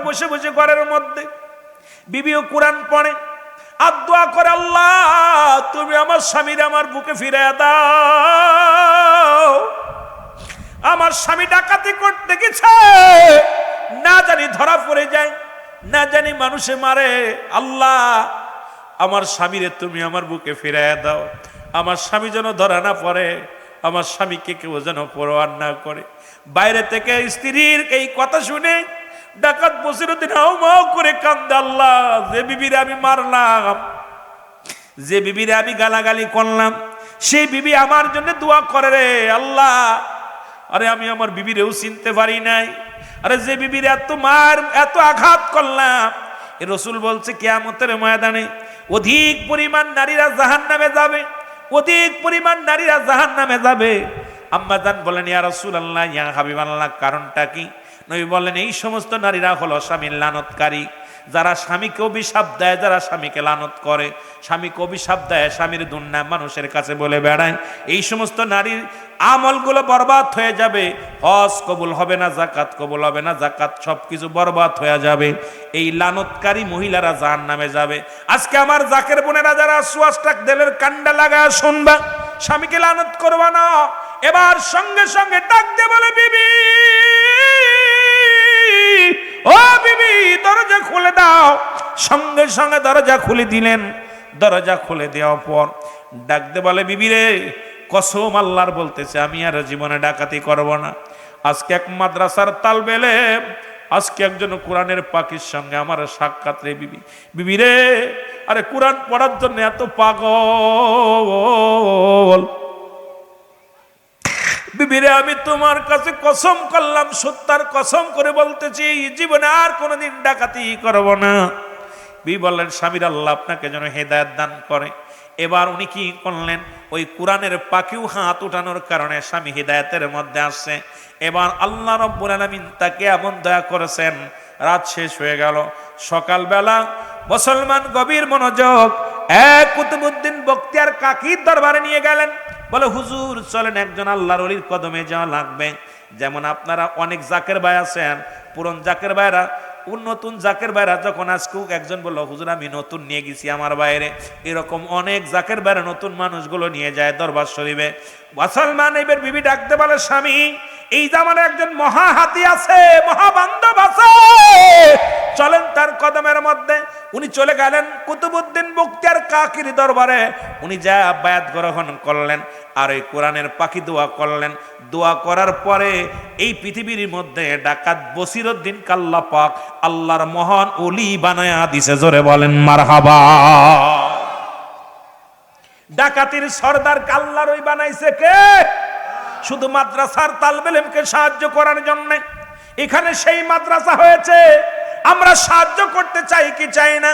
বসে বসে ঘরের মধ্যে বিবিও কোরআন পড়ে আর দোয়া করে, আল্লাহ তুমি আমার স্বামীর আমার বুকে ফিরিয়ে দাও। আমার স্বামী ডাকাতি করতে গেছে, না জানি ধরা পড়ে যায়, না জানি মানুষে মারে। আল্লাহ আমার স্বামীরে তুমি আমার বুকে ফিরিয়ে দাও। আমার স্বামী যেন ধরা না পড়ে, আমার স্বামীকে কেউ যেন পরোয়া না করে। বাইরে থেকে স্ত্রীর এই কথা শুনে ডাকাত বসিরউদ্দিন হাউমাউ করে কান্দে, আল্লাহ যে বিবিরে আমি মারলাম, যে বিবিরে আমি গালাগালি করলাম, সেই বিবি আমার জন্য দোয়া করে রে আল্লাহ। আরে আমি আমার বিবিরেও চিনতে পারি নাই। আরে যে বিবিরে এত মার এত আঘাত করলাম, এ রসুল বলছে কিয়ামতের ময়দানে অধিক পরিমাণ নারীরা জাহান্নামে যাবে, অধিক পরিমাণ নারীরা জাহান্নামে যাবে। আম্মা জান বলেন, ইয়া রাসূলুল্লাহ, ইয়া হাবিবাল্লাহ, কারণটা কি? নবী বলেন, এই সমস্ত নারীরা হলো স্বামীর লানতকারী, যারা স্বামীকে অভিশাপ দেয়, যারা স্বামীকে লানত করে, স্বামীকে অভিশাপ দেয়, স্বামীর দুর্নাম মানুষের কাছে বলে বেড়ায়, এই সমস্ত নারীর আমলগুলো বরবাদ হয়ে যাবে। হজ কবুল হবে না, জাকাত কবুল হবে না, জাকাত সবকিছু বরবাদ হয়ে যাবে। এই লানতকারী মহিলারা জাহান্নামে যাবে। আজকে আমার জাকের বোনেরা যারা সুয়াসটাক দেলের কান্ডা লাগা শুনবা, স্বামীকে লানত করবা না। এবার সঙ্গে সঙ্গে ডাক দিয়ে বলে, বিবি ও বিবি দরজা খুলে দাও। সঙ্গে সঙ্গে দরজা খুলে দিলেন। দরজা খুলে দেওয়ার পর ডাক দিয়ে বলে, বিবি রে কসম আল্লাহর বলতেছে আমি আর জীবনে ডাকাতি করব না। আজকে এক মাদ্রাসার তালবে ইলম, আজকে একজন কোরআনের পাখির সঙ্গে আমার সাক্ষাৎ রে বিবি। বিবি রে আরে কোরআন পড়ার জন্য এত পাগল, বিবিরে আমি তোমার কাছে কসম করলাম, সত্যার কসম করে বলতেছি জীবনে আর কোনোদিন ডাকাতি করব না। বিবি বললেন, স্বামীর আল্লাহ আপনাকে যেন হেদায়েত দান করে। এবার উনি কি করলেন, ওই কোরআনের পাখিও হাত উঠানোর কারণে স্বামী হেদায়েতের মধ্যে আসছে। এবার আল্লাহ রাব্বুল আলামিন তাকে এমন দয়া করেছেন, রাত শেষ হয়ে গেল, সকালবেলা মুসলমান গভীর মনোযোগ এক কুতুবউদ্দিন বখতিয়ার কাকির দরবারে নিয়ে গেলেন। বলে, হুজুর চলেন একজন আল্লাহর ওলির কদমে যাওয়া লাগবে। যেমন আপনারা অনেক জাকের ভাই আছেন, পুরন জাকের ভাইরা, নতুন জাকের ভাইরা যখন আজকে একজন বলল, হুজুর আমি নতুন নিয়ে গেছি আমার বাইরে, এরকম অনেক জাকের ভাইরা নতুন মানুষগুলো নিয়ে যায় দরবার শরীফে। মুসলমান এবার বিবি ডাকতে বলে, স্বামী এই জামানে একজন মহা হাতি আছে, মহাবান্ধব আছে, চলেন তার কদমের মধ্যে। উনি চলে গেলেন কুতুবউদ্দিন বখতিয়ার কাকির দরবারে। উনি যা বায়াত গ্রহণ করলেন আর এই কোরআনের পাখি দোয়া করলেন। দোয়া করার পরে এই পৃথিবীর মধ্যে ডাকাত বসিরউদ্দিন কাল্লা পাক আল্লাহর মহান ওলি বানায়া দিছে। জোরে বলেন মারহাবা। ডাকাতির সর্দার আল্লাহর ওই বানাইছে কে? শুধু মাদ্রাসার তালবে ইলমকে সাহায্য করার জন্য। এখানে সেই মাদ্রাসা হয়েছে, আমরা সাহায্য করতে চাই কি চাই না?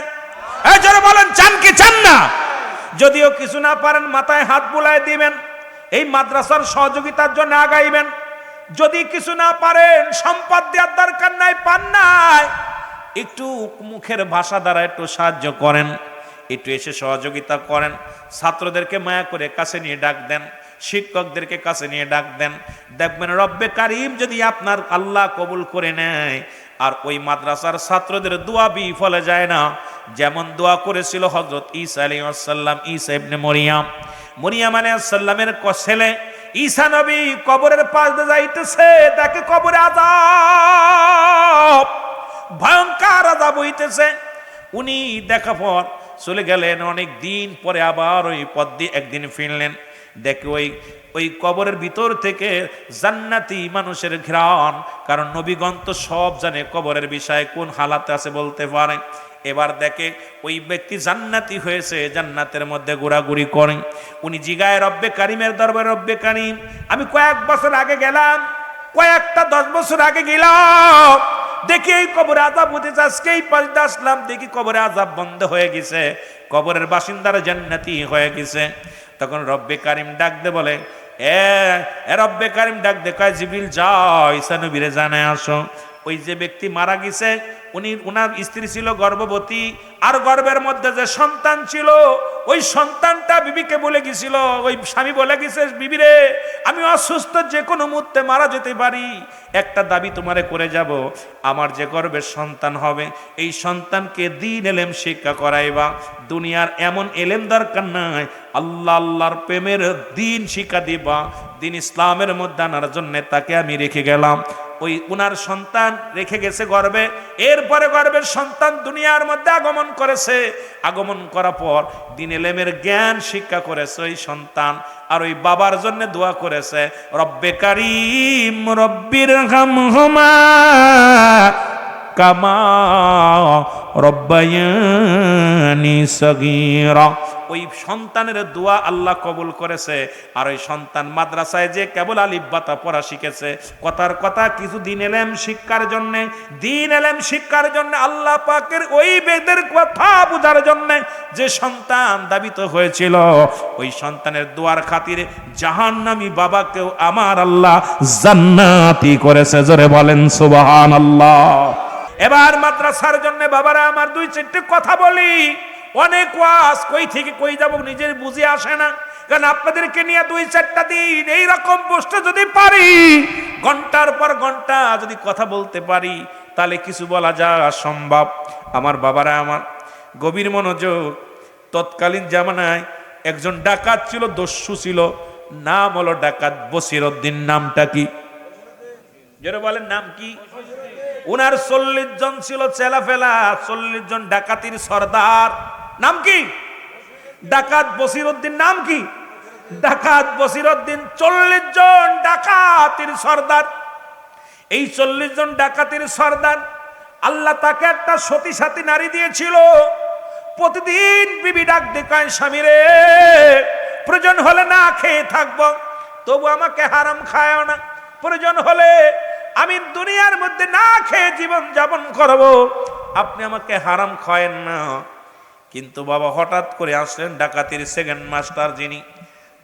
এই জোরে বলেন, চান কি চান না? যদিও কিছু না পারেন মাথায় হাত বুলায় দিবেন, এই মাদ্রাসার সহযোগিতার জন্য আগাইবেন। যদি কিছু না পারেন, সম্পদ দেওয়ার দরকার নাই, পান নাই, একটু মুখের ভাষা দ্বারা একটু সাহায্য করেন, একটু এসে সহযোগিতা করেন। ছাত্রদেরকে মায়া করে কাছে নিয়ে ডাক দেন, শিক্ষকদেরকে কাছে নিয়ে ডাক দেন। দেখবেন রব্বে কারিম যদি আপনার আল্লাহ কবুল করে নেয়। আর ওই মাদ্রাসার ছাত্রদের দোয়া বিফলে যায় না। যেমন দোয়া করেছিল হযরত ঈসা আলাইহিস সালাম, ঈসা ইবনে মরিয়ম আলাইহিস সালামের ছেলে ঈসা নবী কবরের পাশ দিয়ে যাইতেছে, তাকে কবরে আযাব, ভয়ঙ্কর আযাব হইতেছে। উনি দেখা পর চলে গেলেন। অনেক দিন পরে আবার ওই পথ দিয়ে একদিন ফিরলেন। দেখে ওই কবরের ভিতর থেকে জান্নাতি মানুষের ঘ্রাণ, কারণ নবীগণ তো সব জানে কবরের বিষয়ে কোন হালাতে আছে বলতে পারে। এবার দেখে ওই ব্যক্তি জান্নাতি হয়েছে, জান্নাতের মধ্যে ঘোরাঘুরি করেন। উনি জিগায় রব্বে কারিমের দরবারে, রব্বে কারিম আমি কয়েক বছর আগে গেলাম, কয়েকটা 10 বছর আগে গেলাম, দেখি এই কবরে আযাব হতেছে, আজকে এই পাশে আসলাম, দেখি কবরে আযাব বন্ধ হয়ে গেছে, কবরের বাসিন্দারা জান্নাতি হয়ে গেছে। তখন রব্বে কারিম ডাক দে বলে, রব্বে কারিম ডাক দে কয়, জিবরিল যাও ঈসা নবীরে জানায় আসো। ওই যে ব্যক্তি মারা গেছে, উনার স্ত্রী ছিল গর্ভবতী, আর গর্ভের মধ্যে যে সন্তান ছিল ওই সন্তানটা বিবিকে বলে গেছিল, ওই স্বামী বলে গেছে, বিবি রে আমি অসুস্থ, যে কোনো মুহূর্তে মারা যেতে পারি, একটা দাবি তোমারে করে যাব, আমার যে গর্ভের সন্তান হবে এই সন্তানকে দ্বীন এলেম শিক্ষা করাইবা। দুনিয়ার এমন এলেম দরকার নাই, আল্লাহ আল্লাহর প্রেমের দ্বীন শিক্ষা দিবা, দ্বীন ইসলামের মধ্যে আনার জন্য তাকে আমি রেখে গেলাম। ওই উনার সন্তান রেখে গেছে গর্ভে, এরপরে গর্ভের সন্তান দুনিয়ার মধ্যে আগমন করেছে, আগমন করার পর দ্বীন ইলমের জ্ঞান শিক্ষা করেছে ওই সন্তান, আর ওই বাবার জন্য দোয়া করেছে, রব্বে কারীম রব্বির হামহুমা কামা রব্বায়ানি সগীরা। ওই সন্তানের দোয়া আল্লাহ কবুল করেছে, আর ওই সন্তান মাদ্রাসায় যে কেবল আলিফ বাতা পড়া শিখেছে, কথার কথা কিছু দ্বীন ইলম শিক্ষার জন্য, দ্বীন ইলম শিক্ষার জন্য আল্লাহ পাকের ওই বেদের কথা বোঝার জন্য যে সন্তান দাবিত হয়েছিল, ওই সন্তানের দোয়ার খাতিরে জাহান্নামী বাবাকেও আমার আল্লাহ জান্নাতি করেছে। জোরে বলেন সুবহানাল্লাহ। এবার মাদ্রাসার জন্য বাবারা আমার দুই চারটে কথা বলি। অনেক ওয়াজ কই থেকে কই যাব নিজের বুঝে আসে না, কারণ আপনাদেরকে নিয়ে দুই চারটা দিন এইরকম বসতে যদি পারি, ঘন্টার পর ঘন্টা যদি কথা বলতে পারি, তাহলে কিছু বলা যাওয়া সম্ভব। আমার বাবারা আমার গভীর মনোযোগ। তৎকালীন জামানায় একজন ডাকাত ছিল, দস্যু ছিল, নাম হলো ডাকাত বসিরউদ্দিন। নামটা কি? যারা বলেন নাম কি? উনার 40 জন ছিল চেলাফেলা, 40 জন ডাকাতির সর্দার। নাম কি? ডাকাত বসিরউদ্দিন। নাম কি? ডাকাত বসিরউদ্দিন। 40 জন ডাকাতির সর্দার। এই 40 জন ডাকাতির সর্দার, আল্লাহ তাকে একটা সতী সাথী নারী দিয়েছিল। প্রতিদিন বিবি ডাক দেখায়, স্বামী রে প্রয়োজন হলে না খেয়ে থাকবো, তবু আমাকে হারাম খায়ও না, প্রয়োজন হলে আমি দুনিয়ার মধ্যে না খেয়ে জীবন যাপন করব, আপনি আমাকে হারাম খায়েন না। কিন্তু বাবা হঠাৎ করে আসলেন ডাকাতির সেকেন্ড মাস্টার,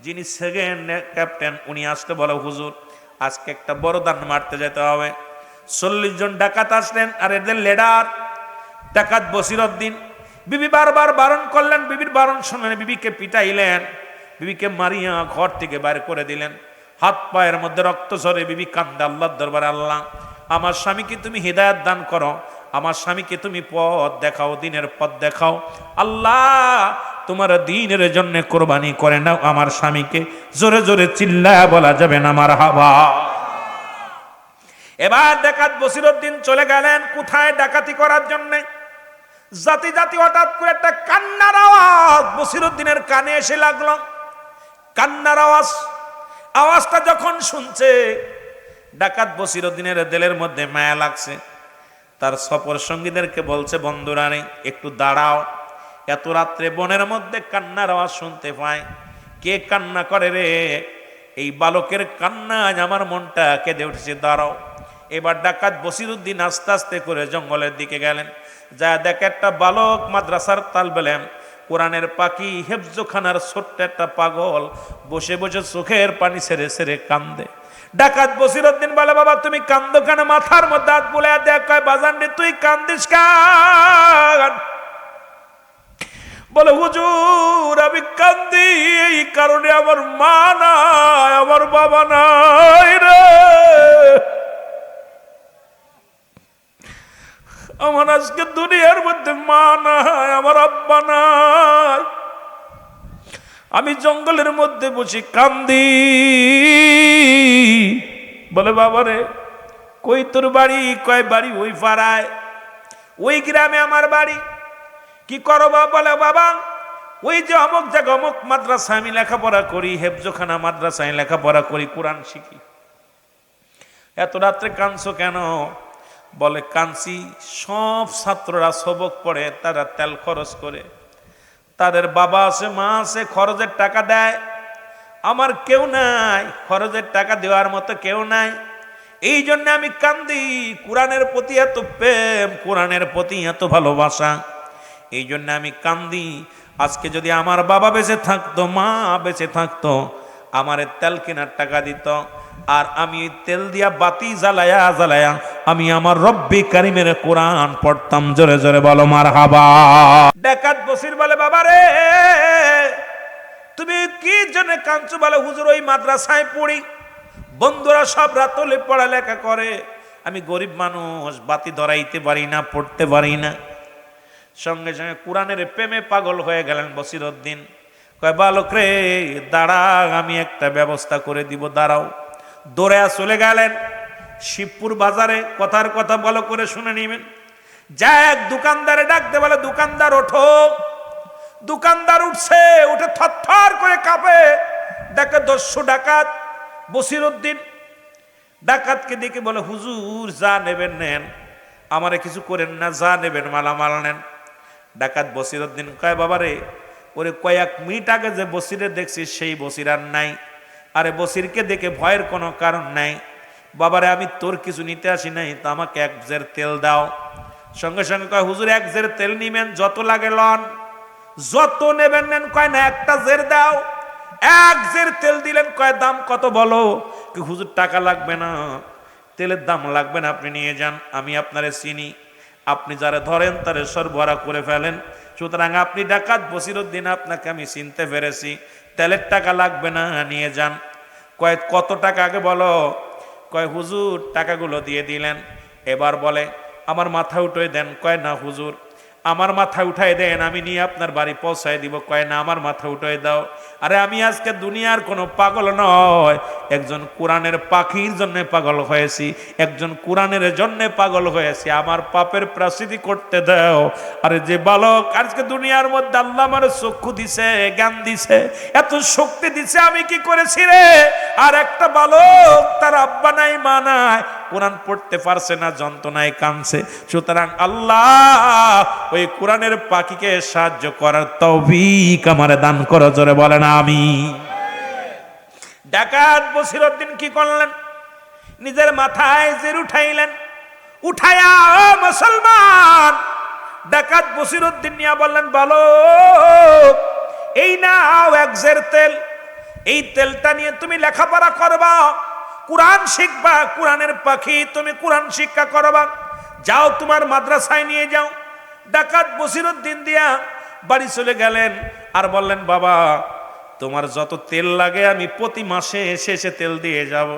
যিনি সেকেন্ড ক্যাপ্টেন, উনি আসতে বলে, হুজুর আজকে একটা বড় দান মারতে যেতে হবে। 40 জন ডাকাত আসলেন, আর এদের লিডার ডাকাত বসিরউদ্দিন। বিবি বারবার বারণ করলেন, বিবির বারণ শুনলেন, বিবিকে পিটাইলেন, বিবিকে মারিয়া ঘর থেকে বাইরে করে দিলেন। হাত পায়ের মধ্যে রক্ত ঝরে, বিবি কান্দে আল্লাহর দরবারে, আল্লাহ আমার স্বামীকে তুমি হিদায়াত দান করো, আমার স্বামীকে তুমি পথ দেখাও, দিনের পথ দেখাও, আল্লাহ তোমার দ্বীনের জন্য কোরবানি করে নাও আমার স্বামীকে। জোরে জোরে চিল্লায়া বলা যাবে না মারহাবা। এবার ডাকাত বসিরউদ্দিন চলে গেলেন কোথায়? ডাকাতি করার জন্য। জাতি জাতি হঠাৎ করে একটা কান্নার আওয়াজ বসিরউদ্দিনের কানে এসে লাগলো। কান্নার আওয়াজ। আওয়াজটা যখন শুনছে, ডাকাত বসিরউদ্দিনের দিলের মধ্যে মায়া লাগছে। তার সফর সঙ্গীদেরকে বলছে, বন্ধুরা রে একটু দাঁড়াও, এত রাত্রে বনের মধ্যে কান্নার আওয়াজ শুনতে পায়, কে কান্না করে রে? এই বালকের কান্নায় আমার মনটা কেঁদে উঠেছে, দাঁড়াও। এবার ডাকাত বসিরউদ্দিন আস্তে আস্তে করে জঙ্গলের দিকে গেলেন, যা দেখে একটা বালক মাদ্রাসার তালবেলেম, কোরআনের পাখি, হেফজখানার ছোট্ট একটা পাগল বসে বসে চোখের পানি ছেড়ে ছেড়ে কান্দে। ডাকাত বসিরউদ্দিন বলে, বাবা তুমি কান্দো কেন? মাথার মধ্যে হাত বুলে দেখ, কয় বাজান রে তুই কান্দিস কেন? বলে, হুজুর আমি কান্দি এই কারণে, আমার মা নাই, আমার বাবা নাই রে, আমার আজকে দুনিয়ার মধ্যে মা নাই, আমার আব্বা নাই, আমি জঙ্গলের মধ্যে বসে কান্দি। বলে, বাবা রে কই তোর বাড়ি? কয় বাড়ি ওই পাড়ায়, ওই গ্রামে আমার বাড়ি। কি করো বাবা? বলে, বাবা ওই যে অমুক জায়গা অমুক মাদ্রাসায় আমি লেখাপড়া করি, হেফজখানা মাদ্রাসায় লেখাপড়া করি, কোরআন শিখি। এত রাত্রে কাঁদছো কেন? বলে, কাঁদছি সব ছাত্ররা সবক পড়ে, তারা তেল খরচ করে, তাদের বাবা আছে মা আছে, খরচের টাকা দেয়, আমার কেউ নাই, খরচের টাকা দেওয়ার মতো কেউ নাই, এই জন্য আমি কান্দি। কোরআনের প্রতি এত প্রেম, কোরআনের প্রতি এত ভালোবাসা, এই জন্য আমি কান্দি। আজকে যদি আমার বাবা বেঁচে থাকতো, মা বেঁচে থাকতো, আমার তেল কেনার টাকা দিত, আর আমি তেল দিয়া বাতি জ্বালায়া জ্বালায়া আমি আমার রব্বি কারিমের কোরআন পড়তাম। জোরে জোরে বলো মারহাবা। ডাকাত বসির বলে বাবা রে তুমি কি জন্য কাঁদছো? বলে হুজুর ওই মাদ্রাসায় পড়ি, বন্ধুরা সব রাতলে পড়ালেখা করে, আমি গরিব মানুষ, বাতি ধরাইতে পারি না, পড়তে পারি না। সঙ্গে সঙ্গে কোরআনের প্রেমে পাগল হয়ে গেলেন বসিরউদ্দিন। কয় বালক রে দাঁড়া, আমি একটা ব্যবস্থা করে দিব, দাঁড়াও। দৌড়ে চলে গেলেন শিবপুর বাজারে। কথার কথা ভালো করে শুনে নিবেন। যা এক দোকানদারে ডাকতে বলে দোকানদার ওঠো। দোকানদার উঠছে, উঠে থরথর করে কাঁপে। দেখে দস্যু ডাকাত বসিরউদ্দিন। ডাকাতকে দেখে বলে হুজুর যা নেবেন নেন, আমারে কিছু করেন না, যা নেবেন মালামাল নেন। ডাকাত বসিরউদ্দিন কয় বাবা রে ওরে কয়েক মিনিট আগে যে বসিরে দেখছি সেই বসির আর নাই। আরে বসিরকে দেখে ভয়ের কোনো কারণ নাই। বাবারে আমি তোর কিছু নিতে আসি নাই, তো আমাকে এক জের তেল দাও। সঙ্গে সঙ্গে কয় হুজুর এক জের তেল নিবেন, যত লাগে লন, যত নেবেন নেন। কয় না একটা জের দাও। এক জের তেল দিলেন। কয় দাম কত বলো? কি হুজুর টাকা লাগবে না, তেলের দাম লাগবে না, আপনি নিয়ে যান, আমি আপনারে চিনি, আপনি যারা ধরেন তারে সরবরাহ করে ফেলেন, সুতরাং আপনি ডাকাত বসিরউদ্দিন, আপনাকে আমি চিনতে পেরেছি, তেলের টাকা লাগবে না, নিয়ে যান। কয় কত টাকা আগে বলো? কয় হুজুর টাকাগুলো দিয়ে দিলেন। এবার বলে আমার মাথা উঠে দেন। কয় না হুজুর আমার মাথা উঠাই দেন, আমি নিয়ে আপনার বাড়ি পৌঁছায় দিব। কয় না আমার মাথা উঠাই দাও। আরে আমি আজকে দুনিয়ার কোনো পাগল নয়, একজন কোরআনের পাখির জন্য পাগল হয়েছি, একজন কোরআনের জন্য পাগল হয়েছি, আমার পাপের প্রায়শ্চিত্ত করতে দাও। আরে যে বালক আজকে দুনিয়ার মধ্যে আল্লাহ আমার চক্ষু দিছে, জ্ঞান দিছে, এত শক্তি দিছে, আমি কি করেছি রে? আর একটা বালক তার আব্বা নাই মা নাই, কোরআন পড়তে পারছে না, যন্ত্রণায় কাঁদছে। সুতরাং আল্লাহ ওই কোরআনের পাখিকে সাহায্য করার তৌফিক আমারে দান করো। জোরে বলেন আমিন। ডাকাত বসিরউদ্দিন কি করলেন? নিজের মাথায় জের উঠাইলেন। উঠায়া মুসলমান ডাকাত বসিরউদ্দিন নিয়ে বললেন বালক এই নাও এক জের তেল, এই তেলটা নিয়ে তুমি লেখাপড়া করবা, কোরআন শিখবা, কোরআনের পাখি তুমি কোরআন শিক্ষা করবা, যাও তোমার মাদ্রাসায় নিয়ে যাও। ডাকাত বসিরউদ্দিন দিয়া বাড়ি চলে গেলেন। আর বললেন বাবা তোমার যত তেল লাগে আমি প্রতি মাসে শেষে তেল দিয়ে যাব,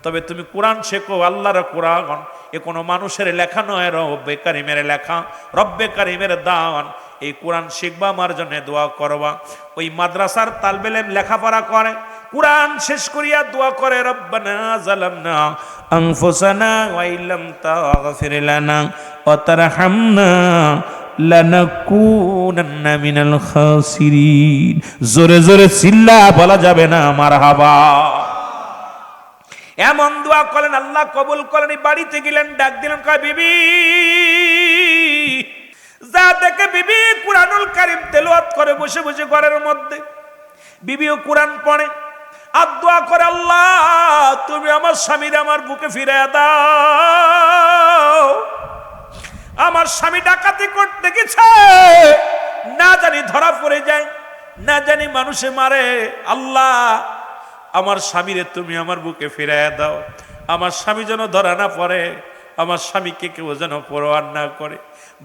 তবে তুমি কোরআন শেখো, আল্লাহর কোরআন, এ কোনো মানুষের লেখা নয়, রব্বে কারিমের লেখা, রব্বে কারিমের দান। এই কোরআন শিখবা, আমার জন্য দোয়া করবা। ওই মাদ্রাসার তালবে ইলম লেখাপড়া করে, কোরআন শেষ করিয়া দোয়া করে রব্বানা যালামনা আনফুসানা ওয়া ইল্লাম তাগফির লানা ওয়া তারহামনা লানাকুনান্না মিনাল খাসিরিন। জোরে জোরে চিল্লা বলা যাবে না মারহাবা। এমন দোয়া করলেন, আল্লাহ কবুল করেন। বাড়িতে গেলেন, ডাক দিলেন, কয় বিবি। যা দেখে বিবি কুরআনুল কারীম তেলাওয়াত করে বসে বসে ঘরের মধ্যে। বিবিও কোরআন পড়ে আর দোয়া করে আল্লাহ তুমি আমার স্বামীর আমার বুকে ফিরিয়ে দাও। আমার স্বামী ডাকাতি করতে গেছে, না জানি ধরা পড়ে যায়, না জানি মানুষে মারে। আল্লাহ আমার স্বামীরে তুমি আমার বুকে ফিরিয়ে দাও, আমার স্বামী যেন ধরা না পড়ে, আমার স্বামীকে কেউ যেন পরোয়া না করে।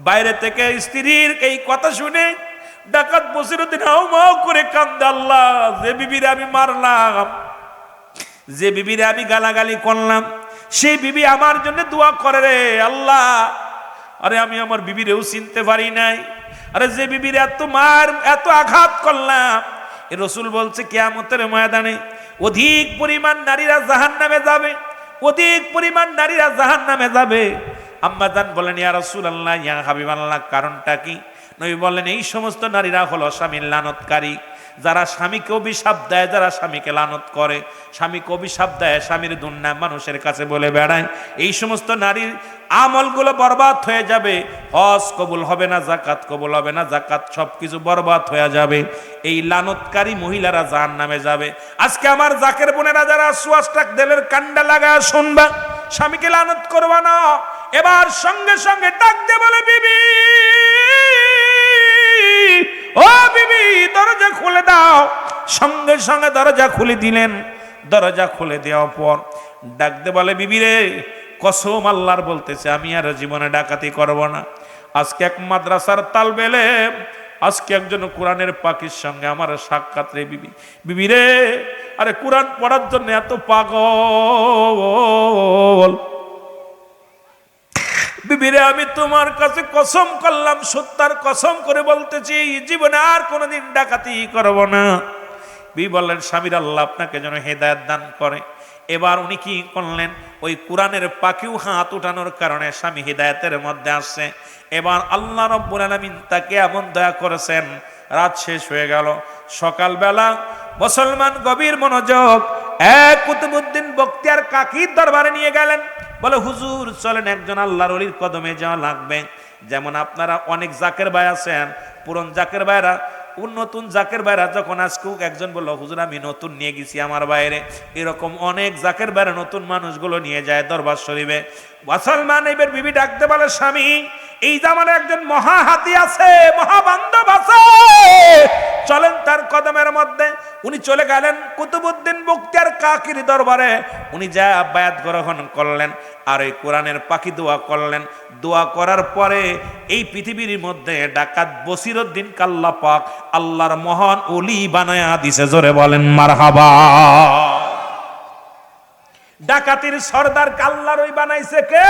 বাইরে থেকে স্ত্রীর এই কথা শুনে ডাকাত বসিরউদ্দিন হাউ মাউ করে কান্দে, আল্লাহ যে বিবিরে আমি মারলাম, যে বিবিরে আমি গালাগালি করলাম, সেই বিবি আমার জন্য দোয়া করে রে আল্লাহ। আরে আমি আমার বিবিরেও চিনতে পারি নাই, আরে যে বিবিরে এত মার এত আঘাত করলাম। এ রসুল বলছে কিয়ামতের ময়দানে অধিক পরিমাণ নারীরা জাহান্নামে যাবে, অধিক পরিমাণ নারীরা জাহান্নামে যাবে। আম্মা জান বলেন ইয়া রাসূলুল্লাহ ইয়া হাবিবাল্লাহ, কারণটা কি? নবী বললেন এই সমস্ত নারীরা হলো স্বামীর লানতকারী, যারা স্বামীকে অভিশাপ দেয়, যারা স্বামীকে লানত করে, স্বামীকে অভিশাপ দেয়, স্বামীর দুর্নাম মানুষের কাছে বলে বেড়ায়, এই সমস্ত নারীর আমলগুলো বরবাদ হয়ে যাবে। হজ কবুল হবে না, যাকাত কবুল হবে না, যাকাত সবকিছু বরবাদ হয়ে যাবে। এই লানতকারী মহিলারা জাহান্নামে যাবে। আজকে আমার জাকের বোনেরা যারা সুয়াসটাক দেলের কান্ডা লাগা শুনবা, স্বামীকে লানত করবা না। এবার সঙ্গে সঙ্গে ডাক দিয়ে বলে বিবি, ও বিবি দরজা খুলে দাও। সঙ্গে সঙ্গে দরজা খুলে দিলেন। দরজা খুলে দেওয়ার পর ডাক দিয়ে বলে বিবি রে কসম আল্লাহর বলতেছে আমি আর জীবনে ডাকাতি করব না। আজকে এক মাদ্রাসার তালবে ইলম, আজকে একজন কোরআনের পাখির সঙ্গে আমার সাক্ষাৎ রে বিবি। বিবি রে, আরে কোরআন পড়ার জন্য এত পাগল। বিবিরে, আমি তোমার কাছে কসম করলাম, সত্যার কসম করে বলতেছি জীবনে আর কোনোদিন ডাকাতি করব না। বিবি বললেন, স্বামীর আল্লাহ আপনাকে যেন হেদায়েত দান করে। এবার উনি কি করলেন, ওই কোরআনের পাখিও হাত উঠানোর কারণে স্বামী হিদায়াতের মধ্যে আসছে। এবার আল্লাহ রাব্বুল আলামিন তাকে এমন দয়া করেছেন, রাত শেষ হয়ে গেল, সকালবেলা মুসলমান গভীর মনোযোগ এক কুতুবউদ্দিন বখতিয়ার কাকির দরবারে নিয়ে গেলেন। বলে, হুজুর চলেন একজন আল্লাহর ওলির কদমে যাওয়া লাগবে। যেমন আপনারা অনেক জাকের ভাই আছেন, পুরন জাকের ভাইরা, নতুন জাকের ভাইরা যখন আজকেও একজন বললো, হুজুর আমি নতুন নিয়ে গেছি আমার বাইরে, এরকম অনেক জাকের ভাইরা নতুন মানুষগুলো নিয়ে যায় দরবার শরীফে। মুসলমান এবার বিবি ডাকতে বলে, স্বামী এই জামানে একজন মহা হাতি আছে, মহাবান্ধব আছে, চলেন তার কদমের মধ্যে। উনি চলে গেলেন কুতুবউদ্দিন বখতিয়ার কাকির দরবারে। উনি যা বায়াত গ্রহণ করলেন আর এই কোরআনের পাখি দোয়া করলেন। দোয়া করার পরে এই পৃথিবীর মধ্যে ডাকাত বসিরউদ্দিন কাল্লা পাক আল্লাহর মহান ওলি বানায়া দিছে। জোরে বলেন মারহাবা। ডাকাতির সর্দার আল্লাহর ওই বানাইছে কে?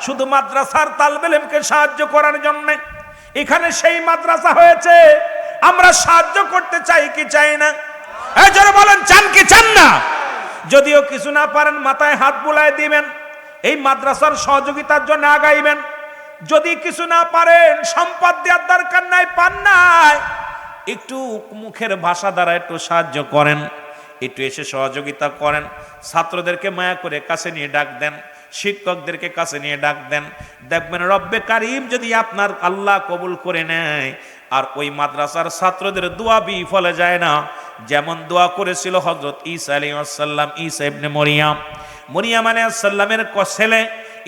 শুধু মাদ্রাসার তালবে ইলমকে সাহায্য করার জন্য। এখানে সেই মাদ্রাসা হয়েছে, আমরা সাহায্য করতে চাই কি চাই না? এই জোরে বলেন, চান কি চান না? যদিও কিছু না পারেন মাথায় হাত বুলায় দিবেন, এই মাদ্রাসার সহযোগিতার জন্য আগাইবেন। যদি কিছু না পারেন, সম্পদ দেওয়ার দরকার নাই, পান নাই, একটু মুখের ভাষা দ্বারা একটু সাহায্য করেন, একটু এসে সহযোগিতা করেন। ছাত্রদেরকে মায়া করে কাছে নিয়ে ডাক দেন, শিক্ষকদেরকে কাছে নিয়ে ডাক দেন। দেখবেন রব্বে কারিম যদি আপনার আল্লাহ কবুল করে নেয়। আর ওই মাদ্রাসার ছাত্রদের দোয়া বিফলে যায় না। যেমন দোয়া করেছিল হযরত ঈসা আলাইহিস সালাম, ঈসা ইবনে মরিয়াম আলাইহিস সালামের ছেলে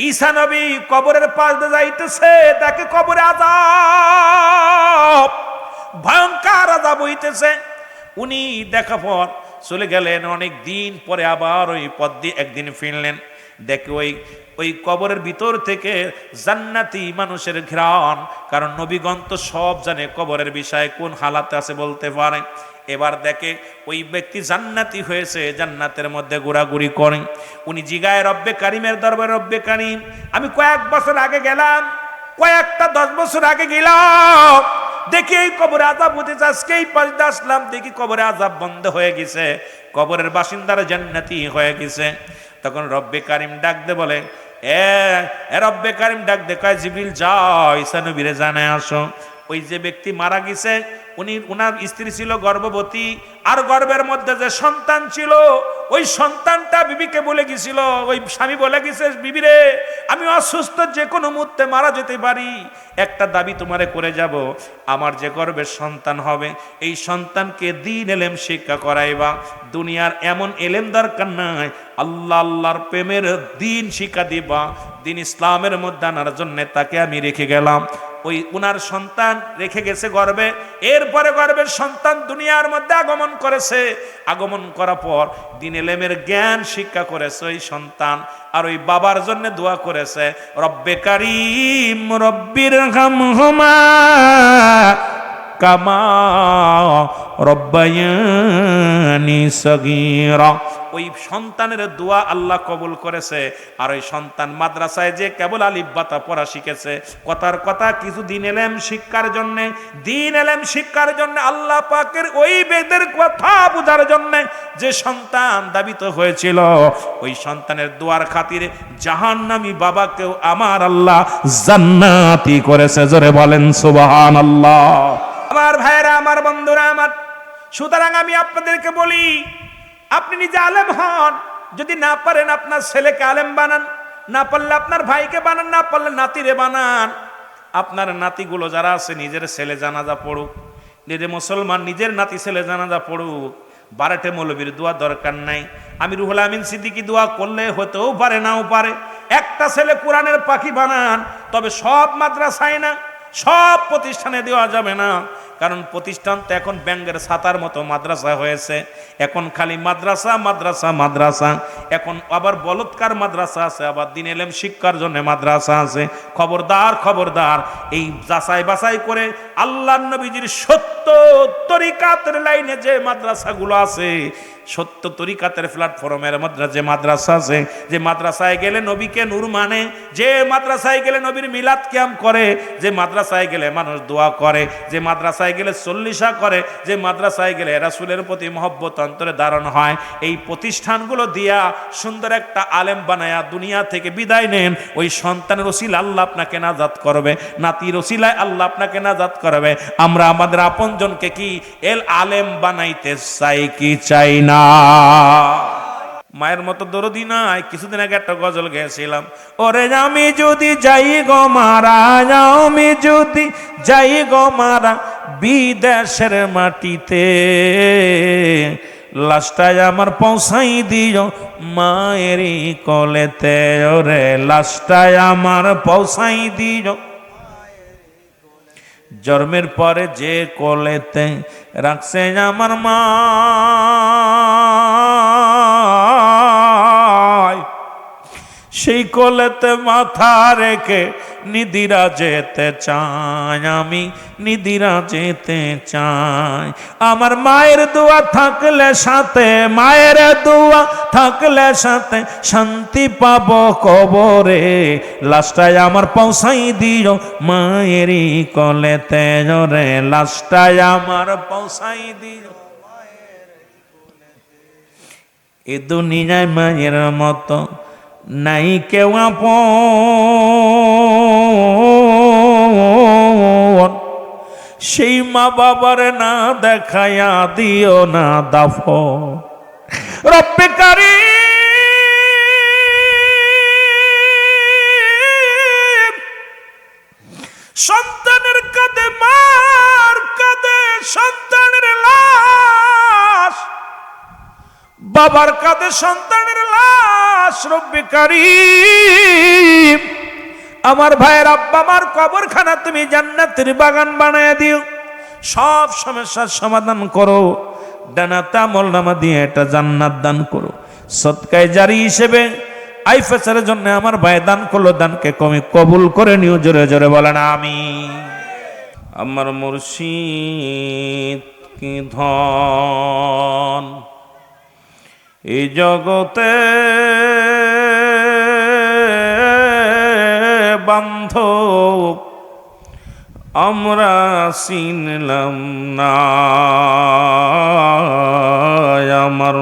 ঈসা নবী কবরের পাশ দিয়ে যাইতেছে, তাকে কবরে আযাব, ভয়ঙ্কর আযাব হইতেছে। উনি দেখা পর চলে গেলেন, অনেক দিন পরে আবার ওই পথ দিয়ে একদিন ফিরলেন। দেখে ওই কবরের ভিতর থেকে জান্নাতি মানুষের ঘ্রাণ, কারণ নবীগণ তো সব জানে কবরের বিষয়ে কোন হালাতে আছে বলতে পারে। এবার দেখে ওই ব্যক্তি জান্নাতি হয়েছে, জান্নাতের মধ্যে ঘোরাঘুরি করেন। উনি জিগায় রব্বে কারিমের দরবারে, রব্বে কারিম আমি কয়েক বছর আগে গেলাম, কয়েকটা 10 বছর আগে গেলাম, দেখি এই কবরে আযাব হতেছে, আজকে এই পাশ দিয়ে আসলাম, দেখি কবরে আযাব বন্ধ হয়ে গেছে, কবরের বাসিন্দারা জান্নাতি হয়ে গেছে। তখন রব্বে কারিম ডাক দে বলে, রব্বে কারিম ডাক দে কয়, জিবরিল যাও ঈসা নবীরে জানায় আসো, ওই যে ব্যক্তি মারা গেছে উনার স্ত্রী ছিল গর্ভবতী, আর গর্ভের মধ্যে যে সন্তান ছিল ওই সন্তানটা বিবিকে বলে গেছিল, ওই স্বামী বলে গেছে, বিবি রে আমি অসুস্থ, যে কোনো মুহূর্তে মারা যেতে পারি, একটা দাবি তোমারে করে যাব, আমার যে গর্ভের সন্তান হবে এই সন্তানকে দ্বীন ইলম শিক্ষা করাইবা। দুনিয়ার এমন ইলম দরকার নাই, আল্লাহর প্রেমের দ্বীন শিক্ষা দিবা, দ্বীন ইসলামের মধ্যে আনার জন্য তাকে আমি রেখে গেলাম। ওই উনার সন্তান রেখে গেছে গর্ভে, এরপরে গর্ভের সন্তান দুনিয়ার মধ্যে আগমন করেছে, আগমন করার পর দ্বীন ইলমের জ্ঞান শিক্ষা করেছে ওই সন্তান, আর ওই বাবার জন্য দোয়া করেছে, রব্বে কারিম রব্বির হামহুমা কামা রব্বায়ানি সগীরা। ওই সন্তানের দোয়া আল্লাহ কবুল করেছে। আর ওই সন্তান মাদ্রাসায় যে কেবল আলিফ বাতা পড়া শিখেছে, কথার কথা কিছু দ্বীন ইলম শিক্ষার জন্য, দ্বীন ইলম শিক্ষার জন্য আল্লাহ পাকের ওই বেদের কথা বুঝার জন্য যে সন্তান দাবিত হয়েছিল, ওই সন্তানের দোয়ার খাতিরে জাহান্নামী বাবাকেও আমার আল্লাহ জান্নাতি করেছে। জোরে বলেন সুবহানাল্লাহ। আমার ভাইরা, আমার বন্ধুরা আমার, সুতরাং আমি আপনাদেরকে বলি, আপনি নিজে আলেম হন, যদি না পারেন আপনার ছেলেকে আলেম বানান, না পারলে আপনার ভাইকে বানান, না পারলে নাতিরে বানান। আপনার নাতিগুলো যারা আছে নিজের ছেলে জানাজা পড়ুক, নিজের মুসলমান নিজের নাতি ছেলে জানাজা পড়ুক, বারেটে মৌলবীর দোয়া দরকার নাই। আমি রুহুল আমিন সিদ্দিকী দোয়া করলে হতেও পারে, নাও পারে। একটা ছেলে কোরআনের পাখি বানান, তবে সব মাদ্রাসায় না, সব প্রতিষ্ঠানে দেওয়া যাবে না। কারণ প্রতিষ্ঠান তো এখন ব্যাঙ্গের ছাতার মতো মাদ্রাসা হয়েছে। এখন খালি মাদ্রাসা মাদ্রাসা মাদ্রাসা। এখন আবার বলৎকার মাদ্রাসা আছে, আবার দিন এলেম শিক্ষার জন্য মাদ্রাসা আছে। খবরদার খবরদার, এই যাচাই বাছাই করে আল্লাহর নবীজির সত্য তরিকাতের লাইনে যে মাদ্রাসাগুলো আছে, সত্য তরিকাতের প্ল্যাটফর্মের মধ্যে যে মাদ্রাসা আছে, যে মাদ্রাসায় গেলে নবীকে নূর মানে, যে মাদ্রাসায় গেলে নবীর মিলাদ কিয়াম করে, যে মাদ্রাসায় গেলে মানুষ দোয়া করে, যে মাদ্রাসায় গেলে চল্লিশা করে, যে মাদ্রাসায় গেলে রাসূলের প্রতি মহব্বত অন্তরে ধারণ হয়, এই প্রতিষ্ঠানগুলো দিয়া সুন্দর একটা আলেম বানায়া দুনিয়া থেকে বিদায় নেন। ওই সন্তানের ওসিলা আল্লাহ আপনাকে নাজাত করবে, নাতির ওসিলায় আল্লাহ আপনাকে নাজাত করবে। আমরা আমাদের আপনজনকে কি এল আলেম বানাইতে চাই কি চাই না? মায়ের মতো দরদি নাই। কিছুদিন আগে একটা গজল গেয়েছিলাম, ওরে আমি যদি যাই গো মারা, আমি যদি যাই গো মারা বিদেশের মাটিতে, লাশটায় আমার পৌঁছাই দিও মায়েরই কলেতে, ওরে লাশটায় আমার পৌঁছাই দিও জন্মের পরে যে কোলেতে রাখছে আমার মা, সেই কোলেতে মাথা রেখে নিদিরা যেতে চাই, আমি নিদিরা যেতে চাই। আমার মায়ের দোয়া থাকলে সাথে, মায়ের দোয়া থাকলে সাথে শান্তি পাবো কবরে, লাশটায় আমার পৌঁছাই দিও মায়েরই কোলেতে, রে লাশটায় আমার পৌঁছাই দিও। এ দুনিয়ায় মায়ের মতো নাই কেউ আপন, সেই মা বাবার না দেখায়া দিও না দাফন। রব্বে কারীম, সন্তানের কাঁধে মার কাঁধে সন্তানের লাশ, বাবার কাঁধে সন্তানের লাশ। রব্বে কারীম, আমার ভাইয়ের আব্বা মার কবরখানা তুমি জান্নাতের বাগান বানায় দিও, সব সমস্যার সমাধান করো, ডানাতে আমলনামা দিয়ে এটা জান্নাত দান করো। সদকায়ে জারি হিসেবে আইফেসারের জন্য আমার ভাই দান করলো, দানকে কমি কবুল করে নিও। জোরে জোরে বলেন আমিন। আমার মুর্শিদ কি ধন এই জগতে বান্ধব আমরা চিনলাম না, আমার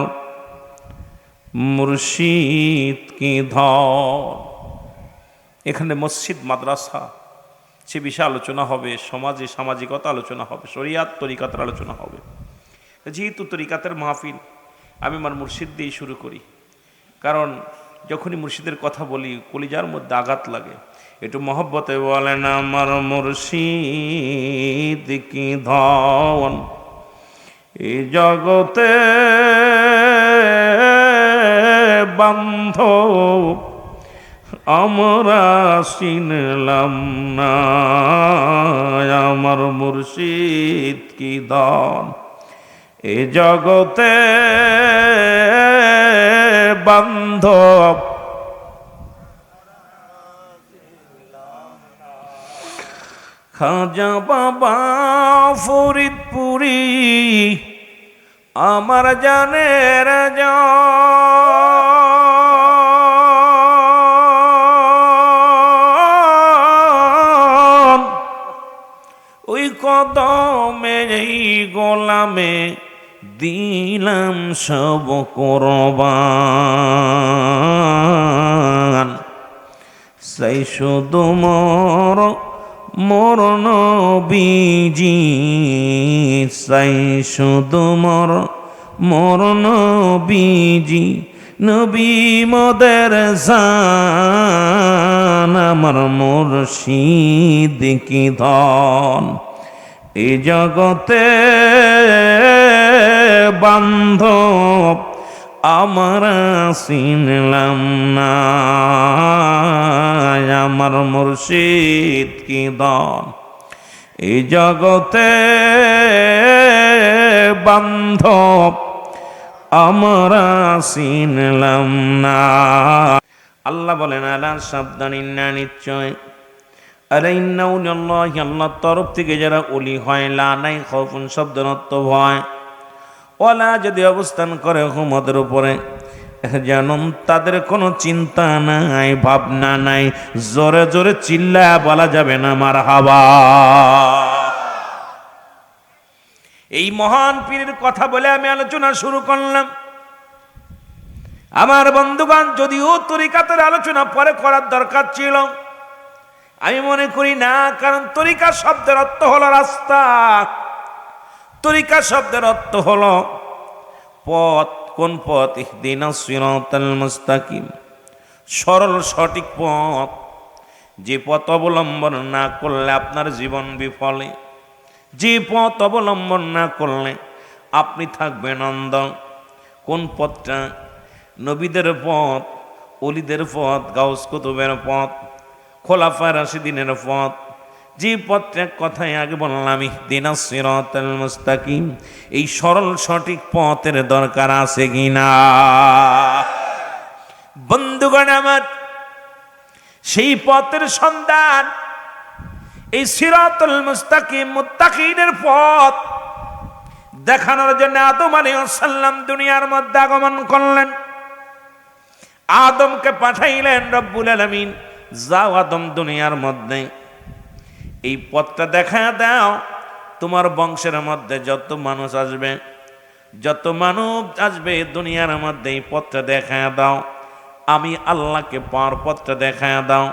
মুর্শিদ কি ধন। এখানে মসজিদ মাদ্রাসা সে বিষয়ে আলোচনা হবে, সমাজে সামাজিকতা আলোচনা হবে, শরিয়াত তরিকাতের আলোচনা হবে। যেহেতু তরিকাতের মাহফিল, আমি আমার মুর্শিদ দিয়েই শুরু করি, কারণ যখনই মুর্শিদের কথা বলি কলিজার মধ্যে আঘাত লাগে। একটু মহব্বতে বলেন আমার মুর্শিদ কি ধন এই জগতে বান্ধব আমরা চিনলাম না, আমার মুর্শিদ কি ধন এ জগতে বান্ধব খাজা বাবা ফরিদপুরি আমার জানের জান, ওই কদমে এই গোলামে দিলাম সব কোরবান, সেই শুধু মোর মোর নবীজি, সেই শুধু মোর মোর নবীজি, নবী মোদের জান, আমার মুর্শিদ কি ধন এই জগতে বান্ধব আমরা চিনলাম না, আমার মুর্শিদ কি ধন এই জগতে বান্ধব আমরা চিনলাম না। আল্লাহ বলেন আলা সাবধান, ইন্না নিশ্চয়, আরে ইন্না উলিয়াল্লাহি, আল্লাহর তরফ থেকে যারা ওলি হয়, লা নাই খাউফুন শব্দের অর্থ ভয়, ওয়ালা যদি অবস্থান করে হুম ওদের উপরে, জানুন তাদের কোনো চিন্তা নাই, ভাবনা নাই। জোরে জোরে চিল্লা বলা যাবে না মারহাবা। এই মহান পীরের কথা বলে আমি আলোচনা শুরু করলাম। আমার বন্ধুগণ, যদিও তরিকাতের আলোচনা পরে করার দরকার ছিল, আমি মনে করি না, কারণ তরিকা শব্দের অর্থ হলো রাস্তা, তরিকা শব্দের অর্থ হলো পথ। কোন পথ? ইহদিনাস সিরাতাল মুস্তাকিম, সরল সঠিক পথ। যে পথ অবলম্বন না করলে আপনার জীবন বিফলে, যে পথ অবলম্বন না করলে আপনি থাকবেন অন্ধ। কোন পথটা? নবীদের পথ, ওলিদের পথ, গাউস কুতুবের পথ, খোলাফায়ে রাশিদিনের পথ। যে পথটা কথায় আগে বললাম, ইহদিনাস সিরাতাল মুস্তাকিম, এই সরল সঠিক পথের দরকার আছে কিনা? বন্ধুগণ আমার, সেই পথের সন্ধান, এই সিরাতুল মুস্তাকিম, মুত্তাকিনের পথ দেখানোর জন্য আদম আলাইহিস সালাম দুনিয়ার মধ্যে আগমন করলেন। আদমকে পাঠাইলেন রব্বুল আলামিন, যাও আদম দুনিয়ার মধ্যে এই পথটা দেখা দাও। তোমার বংশের মধ্যে যত মানুষ আসবে, যত মানব আসবে দুনিয়ার মধ্যে এই পথটা দেখা দাও। আমি আল্লাহকে পাওয়ার পথটা দেখা দাও।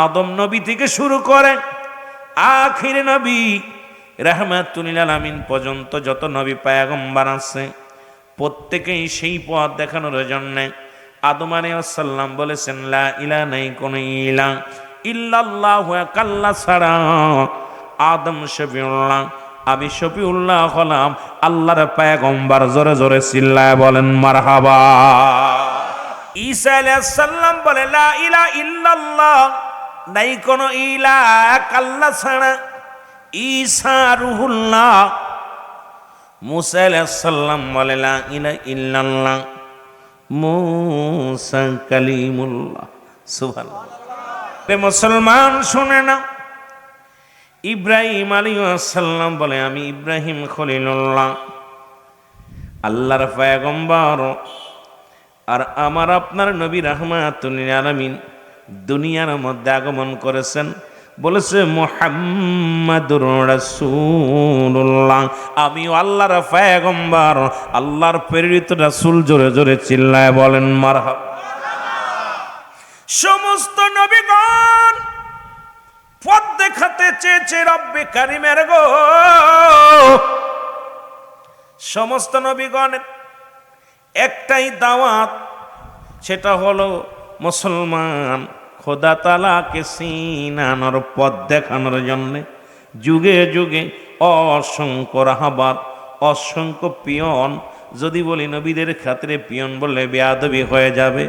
আদম নবী থেকে শুরু করে আখির নবী রাহমাতুল লিল আলামিন পর্যন্ত যত নবী পয়গম্বর আছে, প্রত্যেকেই সেই পথ দেখানোর জন্য আদম আলাইহিস সালাম বলেছেন, লা ইলাহা, নাই কোন ইলাহ ইল্লাল্লাহু, আল্লাহ ছাড়া। আদম শফিউল্লাহ, আমি শফিউল্লাহ হলাম আল্লাহর পয়গম্বর। জোরে জোরে চিল্লায় বলেন মারহাবা। ঈসা আলাইহিস সালাম বলে, লা ইলাহা ইল্লাল্লাহ, নাই কোন ইলাহ আল্লাহ ছাড়া। ঈসা রূহুল্লাহ। মুসা আলাইহিস সালাম বলে, লা ইলাহা ইল্লাল্লাহ, মুসা কালিমুল্লাহ। সুবহানাল্লাহ। মুসলমান শুনে না, ইব্রাহিম আলাইহিস সালাম বলে, আমি ইব্রাহিম খলিলুল্লাহ, আল্লাহর পয়গম্বর। আর আমার আপনার নবী রাহমাতুল লিল আলামিন দুনিয়ার মধ্যে আগমন করেছেন, বলেছে মুহাম্মাদুর রাসূলুল্লাহ, আমি আল্লাহর পয়গম্বর, আল্লাহর প্রেরিত রাসূল। জোরে জোরে চিল্লায় বলেন মারহাবা। সমস্ত নবীগণ পথ দেখাতে চেয়েছে রব্বে কারিমের গো। সমস্ত নবীগণের একটাই দাওয়াত, সেটা হলো মুসলমান খোদা তাআলাকে চিনানোর পথ দেখানোর জন্য যুগে যুগে অসংখ্য রাহবার, অসংখ্য পিয়ন। যদি বলি নবীদের খাতিরে পিয়ন বললে বেয়াদবি হয়ে যাবে,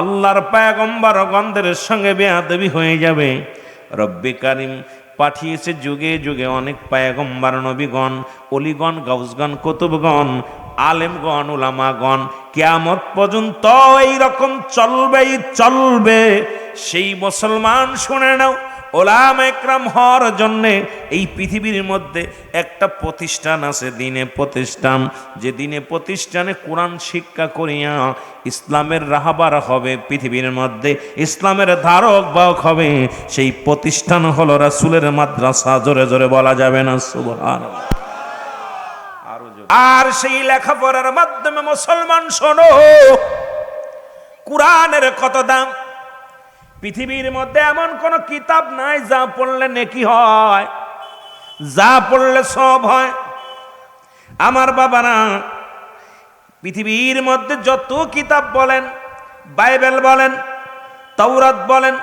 আল্লাহর পয়গম্বরগণদের সঙ্গে বেয়াদবি হয়ে যাবে। রব্বে কারিম পাঠিয়েছে যুগে যুগে অনেক পয়গম্বর, নবীগণ, অলিগণ, গাউসগণ, কুতুবগণ, আলেমগণ, উলামাগণ। কিয়ামত পর্যন্ত এইরকম চলবেই চলবে। সেই মুসলমান শুনে নাও, ওলামা একরাম হওয়ার জন্যে এই পৃথিবীর মধ্যে একটা প্রতিষ্ঠান আছে, দিনে প্রতিষ্ঠান। যে দিনে প্রতিষ্ঠানে কোরআন শিক্ষা করিয়া ইসলামের রাহবার হবে পৃথিবীর মধ্যে, ইসলামের ধারক বাহক হবে, সেই প্রতিষ্ঠান হলো রাসূলের মাদ্রাসা। জোরে জোরে বলা যাবে না সুবহানাল্লাহ। আর সেই লেখাপড়ার মাধ্যমে মুসলমান শোনো, কোরআনের কত দাম। পৃথিবীর মধ্যে এমন কোন কিতাব নাই যা পড়লে নেকি হয়, যা পড়লে সব হয়। আমার বাবারা, পৃথিবীর মধ্যে যত কিতাব বলেন, বাইবেল বলেন, তাওরাত বলেন,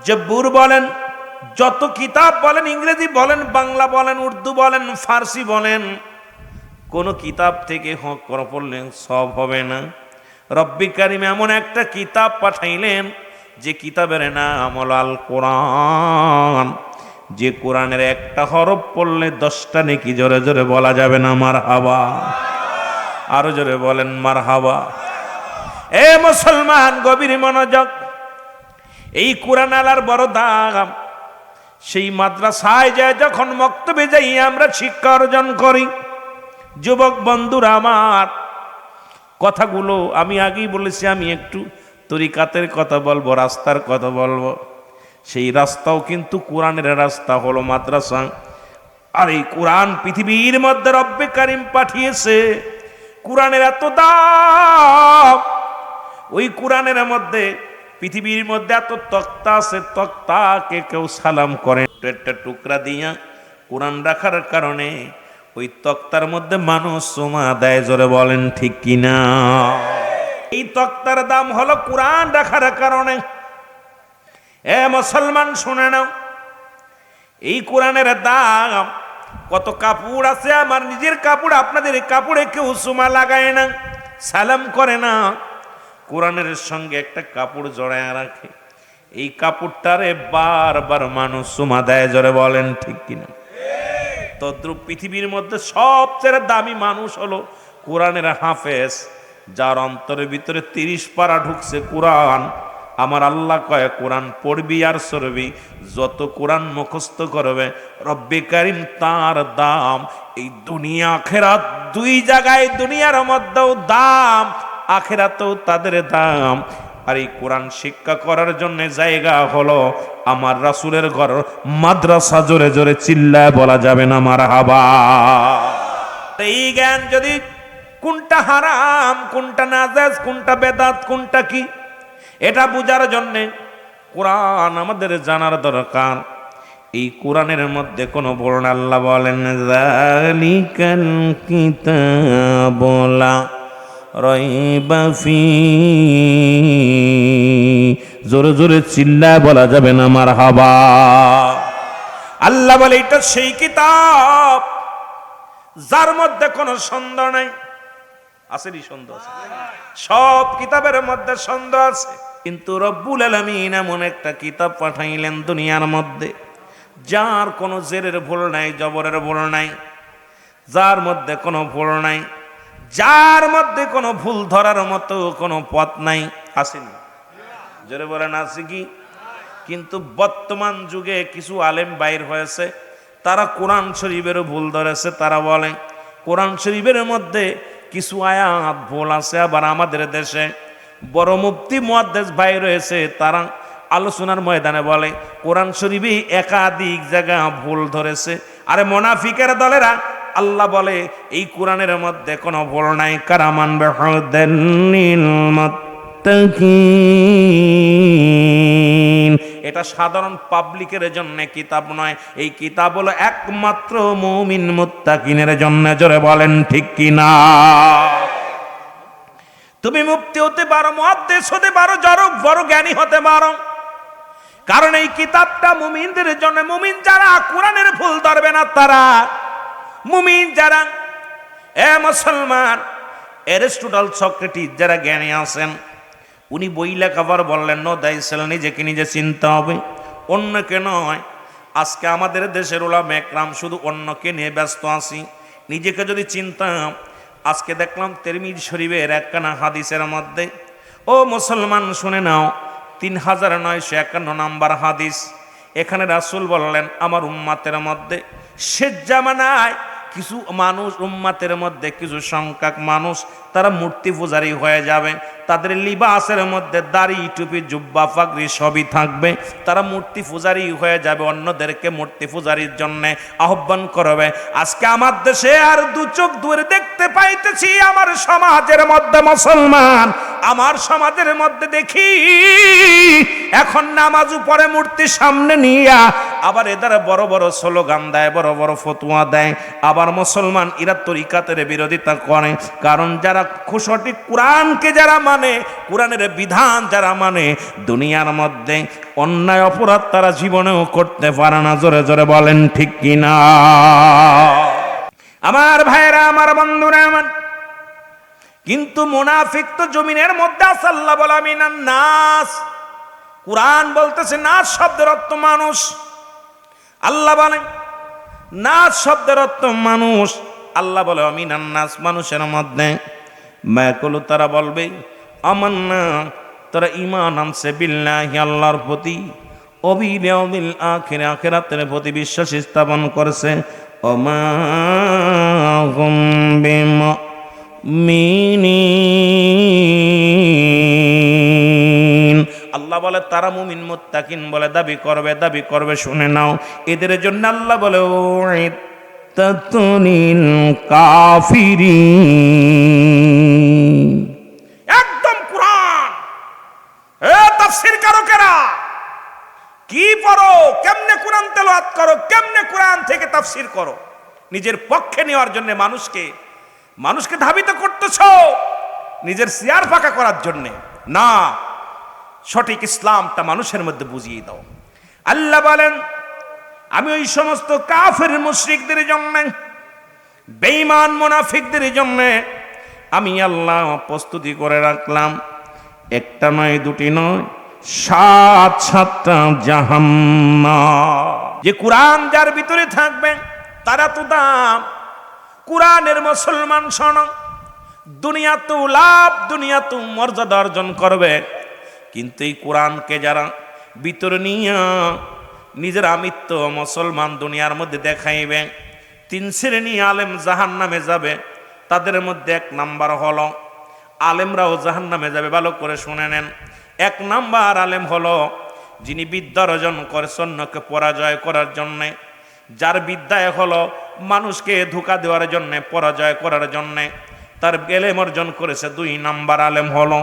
জব্বুর বলেন, যত কিতাব বলেন, ইংরেজি বলেন, বাংলা বলেন, উর্দু বলেন, ফার্সি বলেন, কোন কিতাব থেকে হক করে পড়লেন সব হবে না। রব্বি কারিম এমন একটা কিতাব পাঠাইলেন যে কিতাবের নাম হলো আল কোরআন। যে কোরআনের একটা হরফ পড়লে 10টা নেকি, জোরে জোরে বলা যাবে না মারহাবা? আরো জোরে বলেন মারহাবা। এ মুসলমান, গভীর মনোযোগ। এই কোরআন আলার বড় দাম। সেই মাদ্রাসায় যায় যখন মক্তবে যাই আমরা শিক্ষা অর্জন করি, যুবক বন্ধুরা আমার, কথাগুলো আমি আগেই বলেছি, আমি একটু তরিকাতের কথা বলবো, রাস্তার কথা বলবো। সেই রাস্তাও কিন্তু কোরআনের রাস্তা, হলো মাদ্রাসা। আর এই কোরআন পৃথিবীর মধ্যে রব্বে কারিম পাঠিয়েছে। কোরআনের এত দাম, ওই কোরআনের মধ্যে পৃথিবীর মধ্যে এত তক্তা আছে, তক্তাকে কেউ সালাম করে একটা টুকরা দিয়া কোরআন রাখার কারণে ওই তক্তার মধ্যে মানুষ চুমা দেয়, জোরে বলেন ঠিক কিনা? এই তক্তার দাম হলো কোরআন রাখার কারণে। এ মুসলমান শুনে নাও, এই কোরআনের দাম কত। কাপড় আছে, আমার নিজের কাপড়, আপনাদের কাপড়ে কেউ চুমা লাগায় না, সালাম করে না, কোরআনের সঙ্গে একটা কাপড় জড়ায় রাখে। এই কাপড়টারে বারবার মানুষ চুমা দেয়, জোরে বলেন ঠিক কিনা? তদ্রূপ পৃথিবীর মধ্যে সবচেয়ে দামি মানুষ হলো কোরআনের হাফেজ, যার অন্তরের ভিতরে 30 পারা ঢুকছে কোরআন। আমার আল্লাহ কয়, কোরআন পড়বি আর সরবি, যত কোরআন মুখস্থ করবে রব্বে কারিম তার দাম এই দুনিয়া আখেরাত দুই জায়গায়, দুনিয়ার মধ্যেও দাম, আখেরাতেও তাদের দাম। আর এই কোরআন শিক্ষা করার জন্য জায়গা হলো আমার রাসূলের ঘর, মাদ্রাসা। জোরে জোরে চিল্লায় বলা যাবে না মারহাবা? এই জ্ঞান যদি কোনটা হারাম, কোনটা নাজায়েজ, কোনটা বেদাত, কোনটা কি, এটা বুঝার জন্যে কোরআন আমাদের জানার দরকার। এই কোরআনের মধ্যে কোনো বর্ণ আল্লাহ বলেন যালিকাল কিতাবু লা রাইবা ফি, জোরে জোরে চিল্লায় বলা যাবে না মারহাবা? আল্লাহ বলে এটা সেই কিতাব যার মধ্যে কোনো সন্দেহ নাই। আসেনি সন্দেহ? আছে। সব কিতাবের মধ্যে সন্দেহ আছে, কিন্তু রব্বুল আলামিন এমন একটা কিতাব পাঠাইলেন দুনিয়ার মধ্যে যার কোনো জেরের ভুল নাই, জবরের ভুল নাই, যার মধ্যে কোনো ভুল নাই, যার মধ্যে কোনো ভুল ধরার মতো কোনো পথ নাই। আসেনি? জোরে বলেন আছে কি? কিন্তু বর্তমান যুগে কিছু আলেম বাইর হয়েছে, তারা কোরআন শরীফেরও ভুল ধরেছে। তারা বলে কোরআন শরীফের মধ্যে কিছু আয়াত ভুল আছে। আবার আমাদের দেশে বড় মুফতি মুহাদ্দিস ভাই রয়েছে, তারা আলোচনার ময়দানে বলে কোরআন শরীফে একাধিক জায়গা ভুল ধরেছে। আরে মুনাফিকের দলেরা, আল্লাহ বলে এই কোরআনের মধ্যে কোনো ভুল নাই। কারামান বিহুদাল্লিল মুত্তাকিন, এটা সাধারণ পাবলিকের জন্য কিতাব নয়, এই কিতাব হলো একমাত্র মুমিন মুত্তাকিনের জন্য। জোরে বলেন ঠিক কিনা? তুমি মুফতি হতে পারো, মুহাদ্দিস হতে পারো, বড় জ্ঞানী হতে পারো, কারণ এই কিতাবটা মুমিনদের জন্য। মুমিন যারা কোরআনের ভুল ধরবে না তারা মুমিন যারা। এ মুসলমান, অ্যারিস্টটল, সক্রেটিস যারা জ্ঞানী আছেন, উনি বই লেখাবার বললেন নো দাইসেল, নিজেকে নিজে চিনতে হবে, অন্যকে নয়। আজকে আমাদের দেশের উলামা একরাম শুধু অন্যকে নিয়ে ব্যস্ত আছি, নিজেকে যদি চিনতাম। আজকে দেখলাম তিরমিজি শরীফের একখানা হাদিসের মধ্যে, ও মুসলমান শুনে নাও, 3951 নাম্বার হাদিস। এখানে রাসূল বললেন আমার উম্মাতের মধ্যে শেষ জামানায় কিছু মানুষ, উম্মাতের মধ্যে কিছু সংখ্যক মানুষ, তারা মূর্তি পূজারী হয়ে যাবে। তাদের লিবাসের মধ্যে দাড়ি, টুপি, জুব্বা, পাগড়ি সবই থাকবে। তারা মূর্তি পূজারী হয়ে যাবে, অন্যদেরকে মূর্তি পূজারীর জন্য আহ্বান করবে। আজকে আমার দেশে আর দু চোখ দূরে দেখতে পাইতেছি, আমার সমাজের মধ্যে মুসলমান, আমার সমাজের মধ্যে দেখি এখন নামাজ পড়ে মূর্তির সামনে নিয়া, আবার এদের বড় বড় স্লোগান দেয়, বড় বড় ফতোয়া দেয়। আবার মুসলমান এরা তরিকাতের বিরোধিতা করে, কারণ যারা সঠিক কোরআনকে যারা মানে, কোরআনের বিধান যারা মানে, দুনিয়ার মধ্যে অন্যায় অপরাধ তারা জীবনেও করতে পারে না। জোরে জোরে বলেন ঠিক কিনা? আমার ভাইরা, আমার বন্ধুরা আমার, কিন্তু মুনাফিক তো জমিনের মধ্যে আছে। আল্লাহ বলে মিনান নাস, কোরআন বলতেছে নাস শব্দের অর্থ মানুষ। আল্লাহ বলেন নাস শব্দের অর্থ মানুষ। আল্লাহ বলে আমিনান নাস, মানুষের মধ্যে মায়াকুলু, তারা বলবে আমান্না, তারা ঈমান আনছে বিল্লাহি, আল্লাহর প্রতি, ওয়াবিল ইয়াউমিল আখির, আখিরাতের প্রতি বিশ্বাস স্থাপন করেছে। ওমা হুম বিমুমিনিন, আল্লাহ বলে তারা মুমিন মুত্তাকিন বলে দাবি করবে। শুনে নাও, এদের জন্য আল্লাহ বলে উইত্তাতুনিল কাফিরিন। একদম কোরআন তাফসীর কারকেরা কি পড়ো, কেমনে কোরআন তেলাওয়াত করো, কেমনে কোরআন থেকে তাফসীর করো, নিজের পক্ষে নেওয়ার জন্য মানুষকে ধাবিত করতেছ নিজের চেয়ার ফাঁকা করার জন্য না। সঠিক ইসলামটা মানুষের মধ্যে বুঝিয়ে দাও। আল্লাহ বলেন আমি ওই সমস্ত কাফের মুশরিকদের জন্য, বেঈমান মুনাফিকদের জন্য আমি আল্লাহ প্রস্তুতি করে রাখলাম, একটা নয়, দুটি নয়, 7-7টা জাহান্নাম। যে কোরআন যার ভিতরে থাকবে তারা তো দাম। কোরআনের মুসলমান শোনো, দুনিয়া তো লাভ, দুনিয়া তো মর্যাদা অর্জন করবে, কিন্তু এই কোরআনকে যারা ভিতরে নিয়ে নিজের আমিত্ব মুসলমান দুনিয়ার মধ্যে দেখাইবে, 3 শ্রেণী আলেম জাহান্নামে যাবে। তাদের মধ্যে 1 নাম্বার হলো, আলেমরাও জাহান্নামে যাবে, ভালো করে শুনে নেন। 1 নাম্বার আলেম হলো যিনি বিদ্যা অর্জন করেছে অন্যকে পরাজয় করার জন্যে, যার বিদ্যায় হলো মানুষকে ধোঁকা দেওয়ার জন্যে, পরাজয় করার জন্যে তার এলেম অর্জন করেছে। 2 নাম্বার আলেম হলো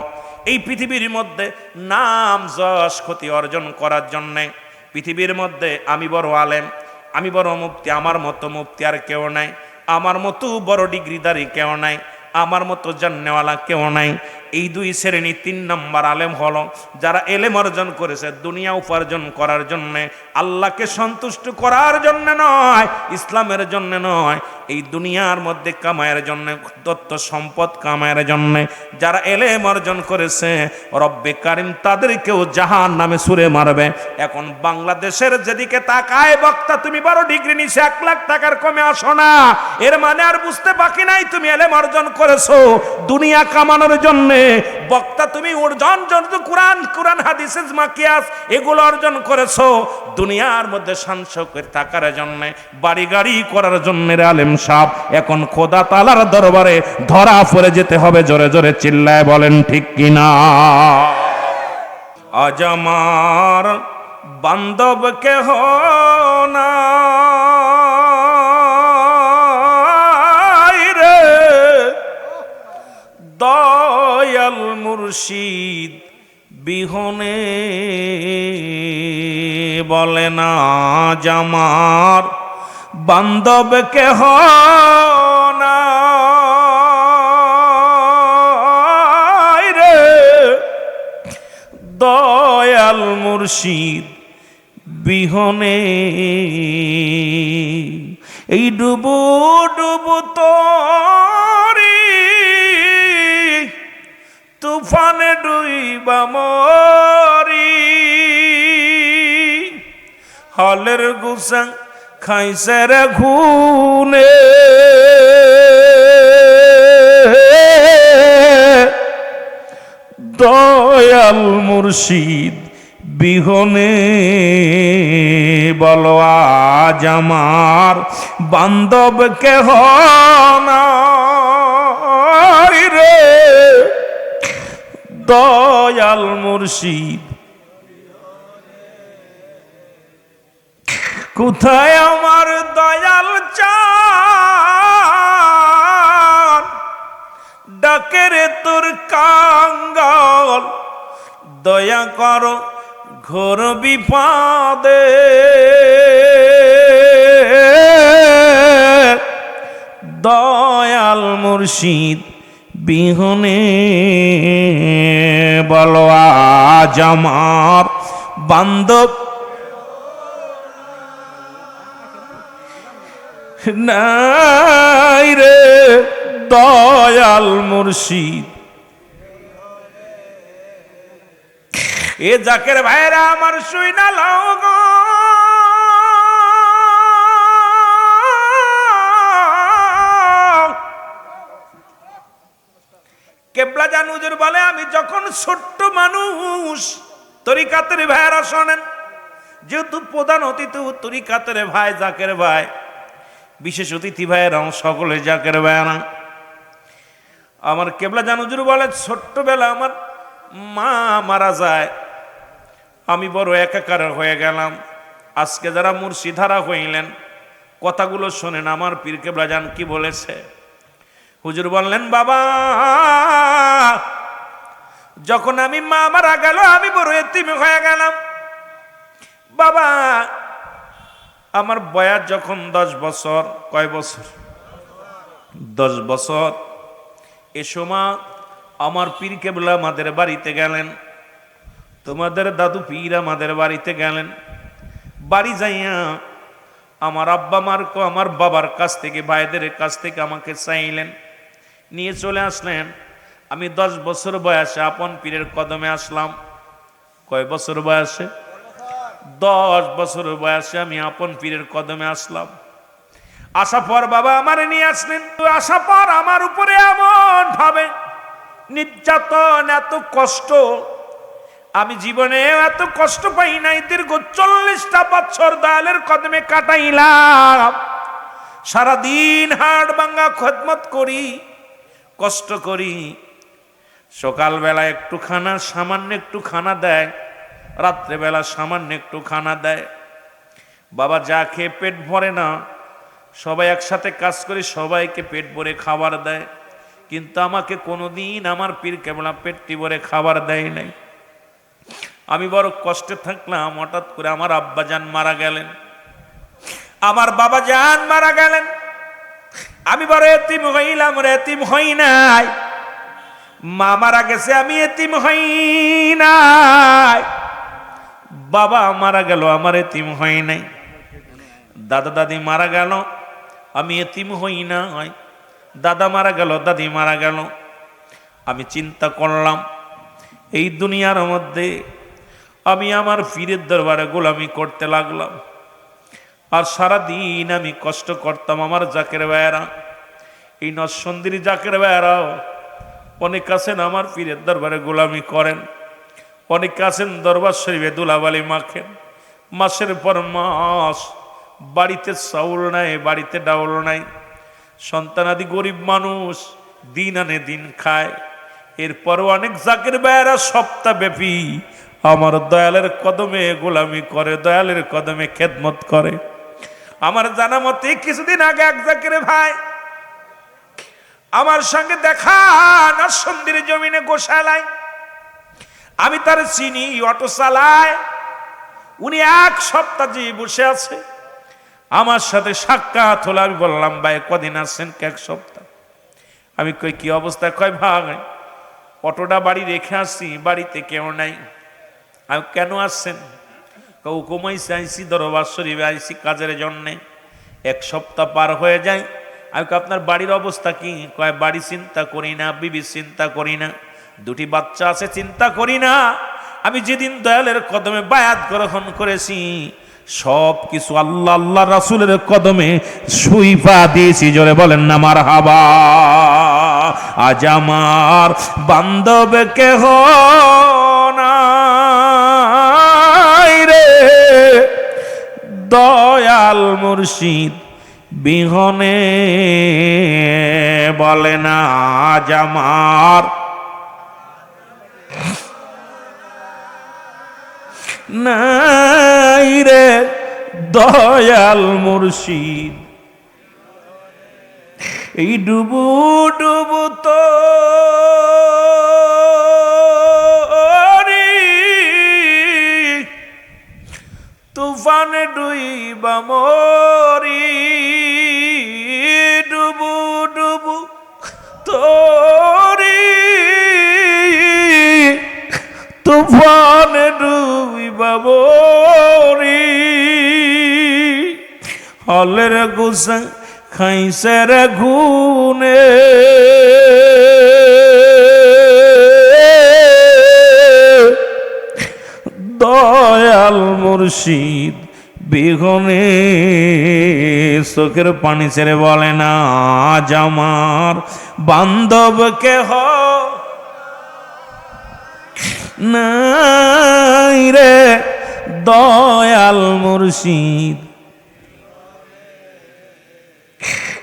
এই পৃথিবীর মধ্যে নাম যশ খ্যাতি অর্জন করার জন্যে, পৃথিবীর মধ্যে আমি বড় আলেম, আমি বড় মুফতি, আমার মতো মুফতি আর কেউ নাই, আমার মতো বড় ডিগ্রিদারি কেউ নাই, আমার মতো জান্নেওয়ালা কেউ নাই। এই 2 শ্রেণী। 3 নম্বর আলেম হলো যারা এলেম অর্জন করেছে দুনিয়া উপার্জন করার জন্যে, আল্লাহকে সন্তুষ্ট করার জন্য নয়, ইসলামের জন্য নয়, এই দুনিয়ার মধ্যে কামায়ের জন্য, দত্ত সম্পদ কামায়ের জন্য যারা এলেম অর্জন করেছে, রব্বে কারিম তাদেরকেও জাহান্নামে ছুঁড়ে মারবে। এখন বাংলাদেশের যেদিকে তাকায় বক্তা, তুমি বড় ডিগ্রি নিছে, 1 লাখ টাকার কমে আসো না, এর মানে আর বুঝতে বাকি নাই তুমি এলেম অর্জন করেছো দুনিয়া কামানোর জন্য। বক্তা তুমি অর্জন কোরআন হাদিসের মাকিয়াস এগুলো অর্জন করেছো দুনিয়ার মধ্যে শানশৌকত থাকার জন্য, বাড়ি গাড়ি করার জন্য। আলেম সাহেব এখন খোদা তাআলার দরবারে ধরা পড়ে যেতে হবে। জোরে জোরে চিল্লায় বলেন ঠিক কিনা। আজ আমার বান্ধব কেহ না দয়াল মুর্শিদ বিহনে, বলে না জামার বান্ধব কেহ না রে, দয়াল মুর্শিদ বিহনে। এই ডুবু ডুবু তোরি তুফানে ডুইবা মরি, হলের গুসাং খাইছে রে ঘুনে, দয়াল মুর্শিদ বিহনে, বলো আজ আমার বান্ধব কেহ নাই রে, দয়াল মুর্শিদ। কোথায় আমার দয়াল চান, ডাকে রে তোর কাঙ্গাল, দয়া করো ঘোর বিপদে, দয়াল মুর্শিদ বিহনে, বলো আজ আমার বান্ধব নাই রে, দয়াল মুর্শিদ। এ জাকের ভাইরা আমার শুই না লাও গো, যখন ছোট্ট মানুষ তরিকাতের ভাইয়েরা শোনেন, যেহেতু প্রধান অতিথি তরিকাতের ভাই জাকের ভাই, বিশেষ অতিথি ভাইয়েরাও সকলে জাকের ভাইয়েরা। আমার কেবলা জান হুজুর বলে, ছোট্টবেলা আমার মা মারা যায়, আমি বড় একাকার হয়ে গেলাম। আজকে যারা মুর্শিদারা হইলেন, কথাগুলো শোনেন আমার পীর কেবলা জান কি বলেছে। হুজুর বললেন, বাবা যখন আমি মা মারা গেল আমি বড় এতিম হয়ে গেলাম। বাবা আমার বয়স যখন 10 বছর, কয় বছর? 10 বছর। এ সময় আমার পীর কেবলা আমাদের বাড়িতে গেলেন, তোমাদের দাদু পীর আমাদের বাড়িতে গেলেন। বাড়ি যাইয়া আমার আব্বা মারকে আমার বাবার কাছ থেকে, ভাইদের কাছ থেকে আমাকে চাইলেন, নিয়ে চলে আসলেন। আমি 10 বছর বয়সে আপন পীরের কদমে আসলাম। কয় বছর বয়সে? 10 বছর বয়সে আমি আপন পীরের কদমে আসলাম। আসার পর বাবা আমার নিয়ে আসলেন। আসার পর আমার উপরে এমন ভাবে নির্যাতন, এত কষ্ট, আমি জীবনে এত কষ্ট পাই নাই। দীর্ঘ 40টা বছর দয়ালের কদমে কাটাইলাম। সারাদিন হাড় ভাঙা খেদমত করি, কষ্ট করি। সকালবেলা একটু খানা, সামান্য একটু খানা দেয়, রাত্রেবেলা সামান্য একটু খানা দেয়। বাবা যা খেয়ে পেট ভরে না, সবাই একসাথে কাজ করে সবাইকে পেট ভরে খাবার দেয়, কিন্তু আমাকে কোনোদিন আমার পীর কেবলা পেটটি ভরে খাবার দেয় নাই। আমি বড় কষ্টে থাকলাম। হঠাৎ করে আমার আব্বা জান মারা গেলেন, আমার বাবা জান মারা গেলেন। আমি বড় এতিম হইলাম, এতিম হই নাই। মা মারা গেছে, আমি এতিম হই নাই। বাবা মারা গেল, আমার এতিম হই নাই। দাদা দাদি মারা গেল, আমি এতিম হই নাই। দাদা মারা গেল, দাদি মারা গেল। আমি চিন্তা করলাম, এই দুনিয়ার মধ্যে আমি আমার পীরের দরবারে গোলামি করতে লাগলাম, আর সারাদিন আমি কষ্ট করতাম। আমার জাকের ভাইয়েরা, এই নরসিংদীর জাকের ভাইয়েরাও অনেক আছেন আমার পীরের দরবারে গোলামি করেন, অনেক আছেন দরবার শরীফে দুলাবালি মাখেন। মাসের পর মাস বাড়িতে চাউল নাই, বাড়িতে ডাউল নাই, সন্তানাদি গরিব মানুষ, দিন আনে দিন খায়। এরপরও অনেক জাকের ভাইয়েরা সপ্তাহব্যাপী আমার দয়ালের কদমে গোলামি করে, দয়ালের কদমে খেদমত করে। আমার জানা মতে কিছুদিন আগে এক জাকের ভাই আমার সঙ্গে দেখা, নরসিংদীর জমিনে গোশালায়। আমি তার চিনি, অটো চালায়। উনি 1 সপ্তাহ যে বসে আছে, আমার সাথে সাক্ষাৎ হলো। আমি বললাম, ভাই কদিন আসছেন? 1 সপ্তাহ। আমি কই কি অবস্থা? কয় ভাই অটোটা বাড়ি রেখে আসছি, বাড়িতে কেউ নাই। আমি কেন আসছেন? হুকুম হইছে, আইসি দরবার শরীফে আইসি কাজের জন্যে। 1 সপ্তাহ পার হয়ে যায়। আমি আপনার বাড়ির অবস্থা কি? কয় বাড়ি চিন্তা করি না, বিবি চিন্তা করি না, 2টি বাচ্চা আছে চিন্তা করি না। আমি যেদিন দয়ালের কদমে বায়াত গ্রহণ করেছি, সব কিছু আল্লাহ আল্লাহ রাসূলের কদমে সুইফা দিয়েছি। জোরে বলেন না মারহাবা। আজ আমার বান্ধব কেহ নাই রে, দয়াল মুর্শিদ বিহনে বলে না। আজ আমার নাই রে দয়াল মুর্শিদ। এই ডুবু ডুবু তো তুফানে ডুইবা মরি, ডুবু ডুবু তোরি তুফানে ডুইবা মরি। হলের গুসা খাইছে রে ঘুনে, দয়াল মুর্শিদ বিঘনে চোখের পানি ছেড়ে বলে না। আজ আমার বান্ধব কেহ নাই রে দয়াল মুর্শিদ,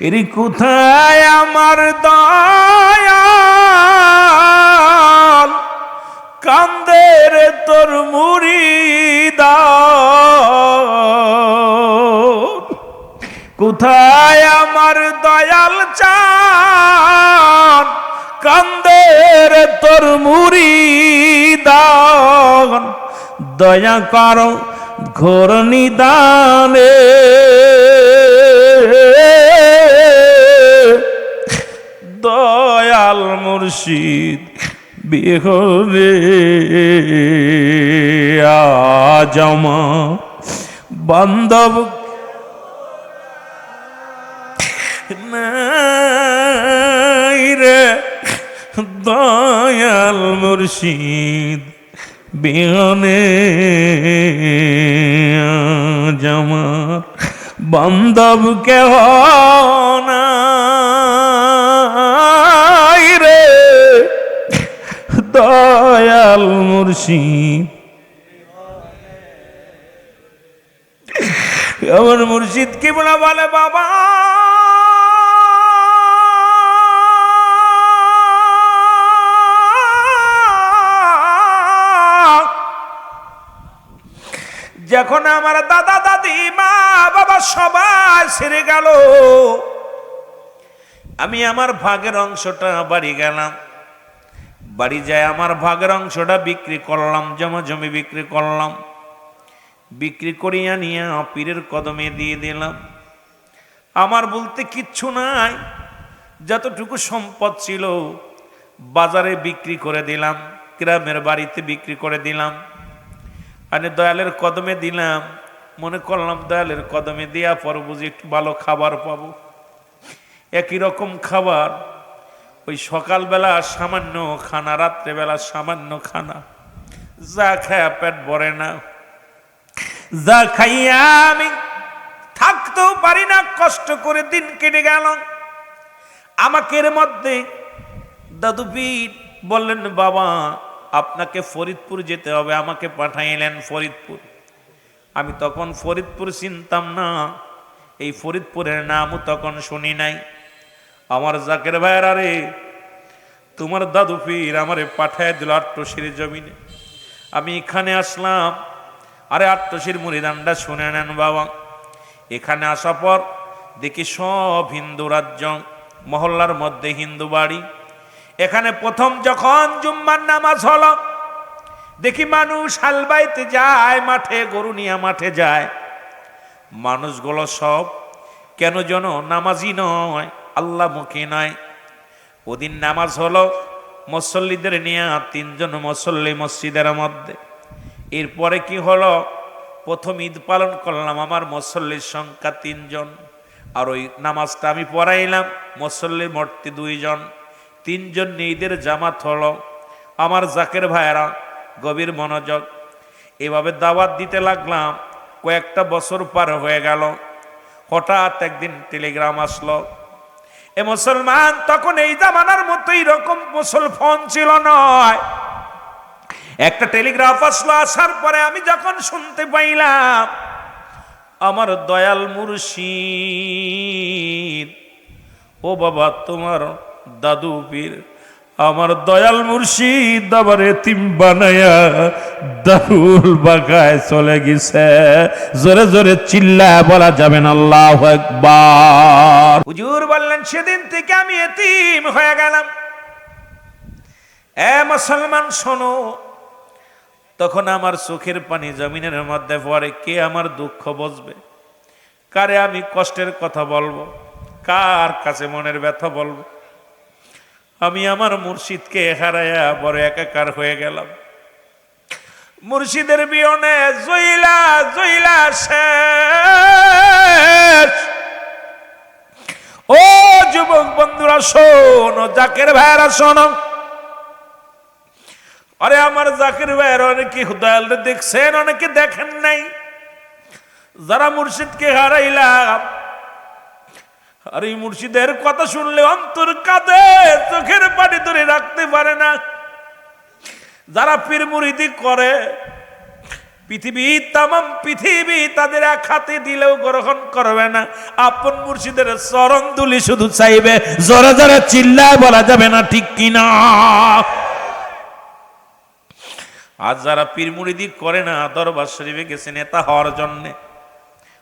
এরি কোথায় আমার দয়াল, কান্দে রে তোর মুরিদা, কোথায় আমার দয়াল চান, কান্দে রে তোর মুরিদা, দয়া করো ঘোর নিদানে, দয়াল মুর্শিদ বিহরে আজ আমার বান্ধব নাই রে দয়াল মুর্শিদ বিহনে আজ আমার বান্ধব কেহ নাই রে দয়াল মুর্শিদ, আমার মুর্শিদ কি বলে বলে বাবা যখন আমার দাদা দাদি মা বাবা সবাই ছেড়ে গেল, আমি আমার ভাগের অংশটা বাড়ি গেলাম, বাড়ি যায় আমার ভাগের অংশটা বিক্রি করলাম, জমি বিক্রি করলাম, বিক্রি করিয়া নিয়ে পীরের কদমে দিয়ে দিলাম। আমার বলতে কিচ্ছু নাই, যতটুকু সম্পদ ছিল বাজারে বিক্রি করে দিলাম, গ্রামের বাড়িতে বিক্রি করে দিলাম, আর দয়ালের কদমে দিলাম। মনে করলাম দয়ালের কদমে দেওয়া পর বুঝি একটু ভালো খাবার পাবো। একই রকম খাবার, ওই সকালবেলা সামান্য খানা, রাত্রেবেলা সামান্য খানা, যা খায়া পেট ভরে না, যা খাইয়া আমি থাকতেও পারি না, কষ্ট করে দিন কেটে গেল। আমাকে এর মধ্যে দাদু পীর বললেন বাবা আপনাকে ফরিদপুর যেতে হবে, আমাকে পাঠাইলেন ফরিদপুর। আমি তখন ফরিদপুর চিনতাম না, এই ফরিদপুরের নামও তখন শুনি নাই। আমার জাকের ভাইরা রে, তোমার দাদু পীর আমারে পাঠায় দিল আট্টশির জমিনে। আমি এখানে আসলাম, আরে আট্টশির মুরিদানটা শুনে নেন বাবা। এখানে আসা পর দেখি সব হিন্দু রাজ্য, মহল্লার মধ্যে হিন্দু বাড়ি। এখানে প্রথম যখন জুম্মার নামাজ হলো, দেখি মানুষ হাল বাইতে যায়, মাঠে গরু নিয়ে মাঠে যায়। মানুষগুলো সব কেন যেন নামাজি নয়, আল্লাহ মুখী নয়। ওদিন নামাজ হলো, মুসল্লিদের নিয়ে 3 জন মুসল্লি মসজিদের মধ্যে। এরপরে কি হলো, প্রথম ঈদ পালন করলাম, আমার মুসল্লির সংখ্যা 3 জন, আর ওই নামাজটা আমি পড়াইলাম, মুসল্লির মূর্তি 2 জন, 3 জন ঈদের জামাত হলো। আমার জাকের ভাইয়েরা গভীর মনোযোগ, এভাবে দাওয়াত দিতে লাগলাম। কয়েকটা বছর পার হয়ে গেল, হঠাৎ একদিন টেলিগ্রাম আসলো। এ মুসলমান, তখন এই জামানার মতো এরকম ফোন ছিল নয়। একটা টেলিগ্রাফ আসলো, আসার পরে আমি যখন শুনতে পাইলাম আমার দয়াল মুর্শিদ, ও বাবা তোমার দাদু পীর, আমার দয়াল মুর্শিদ আবার এতিম বানায়া দারুল বাগায় চলে গেছে। জোরে জোরে চিল্লায় বলা যাবে না আল্লাহু আকবার। হুজুর বললেন সেদিন থেকে আমি এতিম হয়ে গেলাম। এ মুসলমান শোনো, তখন আমার চোখের পানি জমিনের মধ্যে পড়ে। কে আমার দুঃখ বুঝবে? কারে আমি কষ্টের কথা বলবো? কার কাছে মনের ব্যথা বলবো? আমি আমার মুর্শিদকে হারায়া বড় একাকার হয়ে গেলাম। মুর্শিদের বিয়নে জইলা জইলা শেষ। ও যুবক বন্ধুরা শোনো, জাকের ভাইরা শোনো। আরে আমার জাকির ভাইয়ের অনেকে দয়ালরে দেখছেন, অনেকে দেখেন নাই। যারা মুর্শিদকে হারাইলাম, আর এই মুর্শিদের কথা শুনলে অন্তর কাঁদে, চোখের পানি ধরে রাখতে পারে না। যারা পীর মুরিদি করে পৃথিবী তামাম পৃথিবী তাদের এক হাতে দিলেও গ্রহণ করবে না, আপন মুর্শিদের চরণ দুলি শুধু চাইবে। জোরে জোরে চিল্লায় বলা যাবে না ঠিক কিনা? আজ যারা পীর মুরিদি করে না, দরবার শরীফে গেছে নেতা হওয়ার জন্য,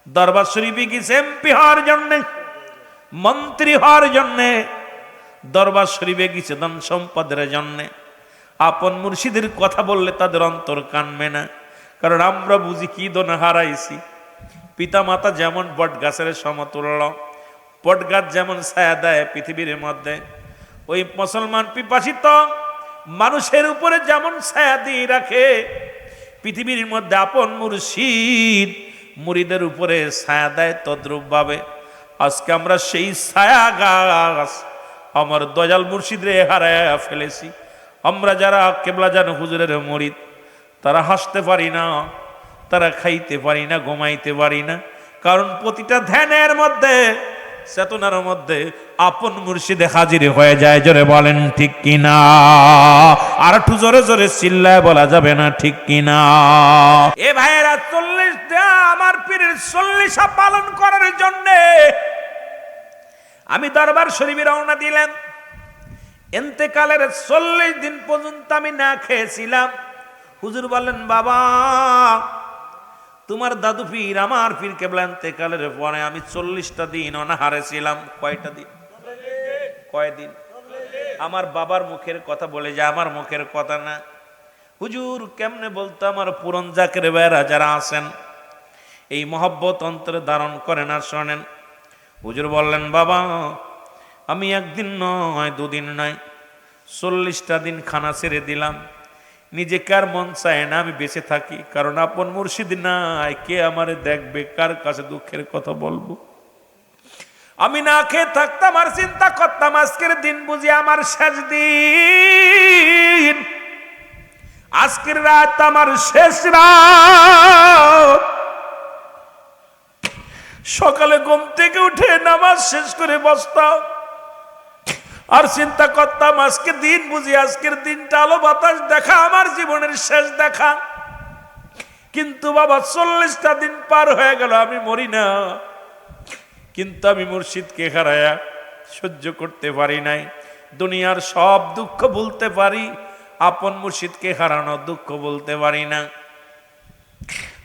দরবার শরীফে গেছে এমপি হওয়ার জন্য, মন্ত্রী হওয়ার জন্য, দরবার শরীফে গেছে ধন সম্পদের জন্য। আপন মুর্শিদের কথা বললে তাদের অন্তর কানবে না, কারণ আমরা বুঝি কি দোনা হারাইছি। পিতা মাতা যেমন বট গাছের সমতুল্য, বট গাছ যেমন ছায়া দেয় পৃথিবীর মধ্যে, ওই মুসলমান পিপাসিত মানুষের উপরে যেমন ছায়া দিয়ে রাখে পৃথিবীর মধ্যে, আপন মুর্শিদ মুরিদের উপরে ছায়া দেয় তদ্রূপ ভাবে আজকে আমরা সেই ছায়া গাছ আমার দয়াল মুর্শিদ রে হারায়া ফেলেছি। আমরা যারা কেবলা জান হুজুরের মুরিদ, তারা হাসতে পারি না, তারা খাইতে পারি না, ঘুমাইতে পারি না, কারণ প্রতিটা ধ্যানের মধ্যে চেতনার মধ্যে আপন মুর্শিদে হাজির হয়ে যায়। জোরে বলেন ঠিক কিনা? আর একটু জোরে জোরে চিল্লায় বলা যাবে না ঠিক কিনা? এ ভাইয়েরা 40টা আমার পীরের 40 পালন করার জন্য আমি দরবার শরীফে রওনা দিলাম। ইন্তেকালের 40 দিন পর্যন্ত আমি না খেয়েছিলাম। হুজুর বললেন, বাবা তোমার দাদু পীর আমার পীর কেবলা ইন্তেকালের পরে আমি 40টা দিন অনাহারে ছিলাম। কয়টা দিন? কয়দিন? আমার বাবার মুখের কথা বলে যায়, আমার মুখের কথা না। হুজুর কেমনে বলতো? আমার পুরন জাকের ভাইরা যারা আছেন এই মহব্বত অন্তরে ধারণ করেন আর শোনেন। হুজুর বললেন, বাবা আমি একদিন নয়, দুদিন নয়, 40টা দিন খানা ছেড়ে দিলাম। নিজেকে আর মন চায় না আমি বেঁচে থাকি, কারণ আপন মুর্শিদ নাই, কে আমারে দেখবে, কার কাছে দুঃখের কথা বলবো। আমি না খেয়ে থাকতাম আর চিন্তা করতাম আজকের দিন বুঝি আমার শেষ দিন, আজকের রাত আমার শেষ রাত। সকালে ঘুম থেকে উঠে নামাজ শেষ করে বসতাম আর চিন্তা করতাম আজকের দিন বুঝি, আজকের দিনটা আলো বাতাস দেখা আমার জীবনের শেষ দেখা। কিন্তু বাবা 40টা দিন পার হয়ে গেল, আমি মরি না, কিন্তু আমি মুর্শিদকে হারায়া সহ্য করতে পারি নাই। দুনিয়ার সব দুঃখ ভুলতে পারি, আপন মুর্শিদকে হারানো দুঃখ বলতে পারি না।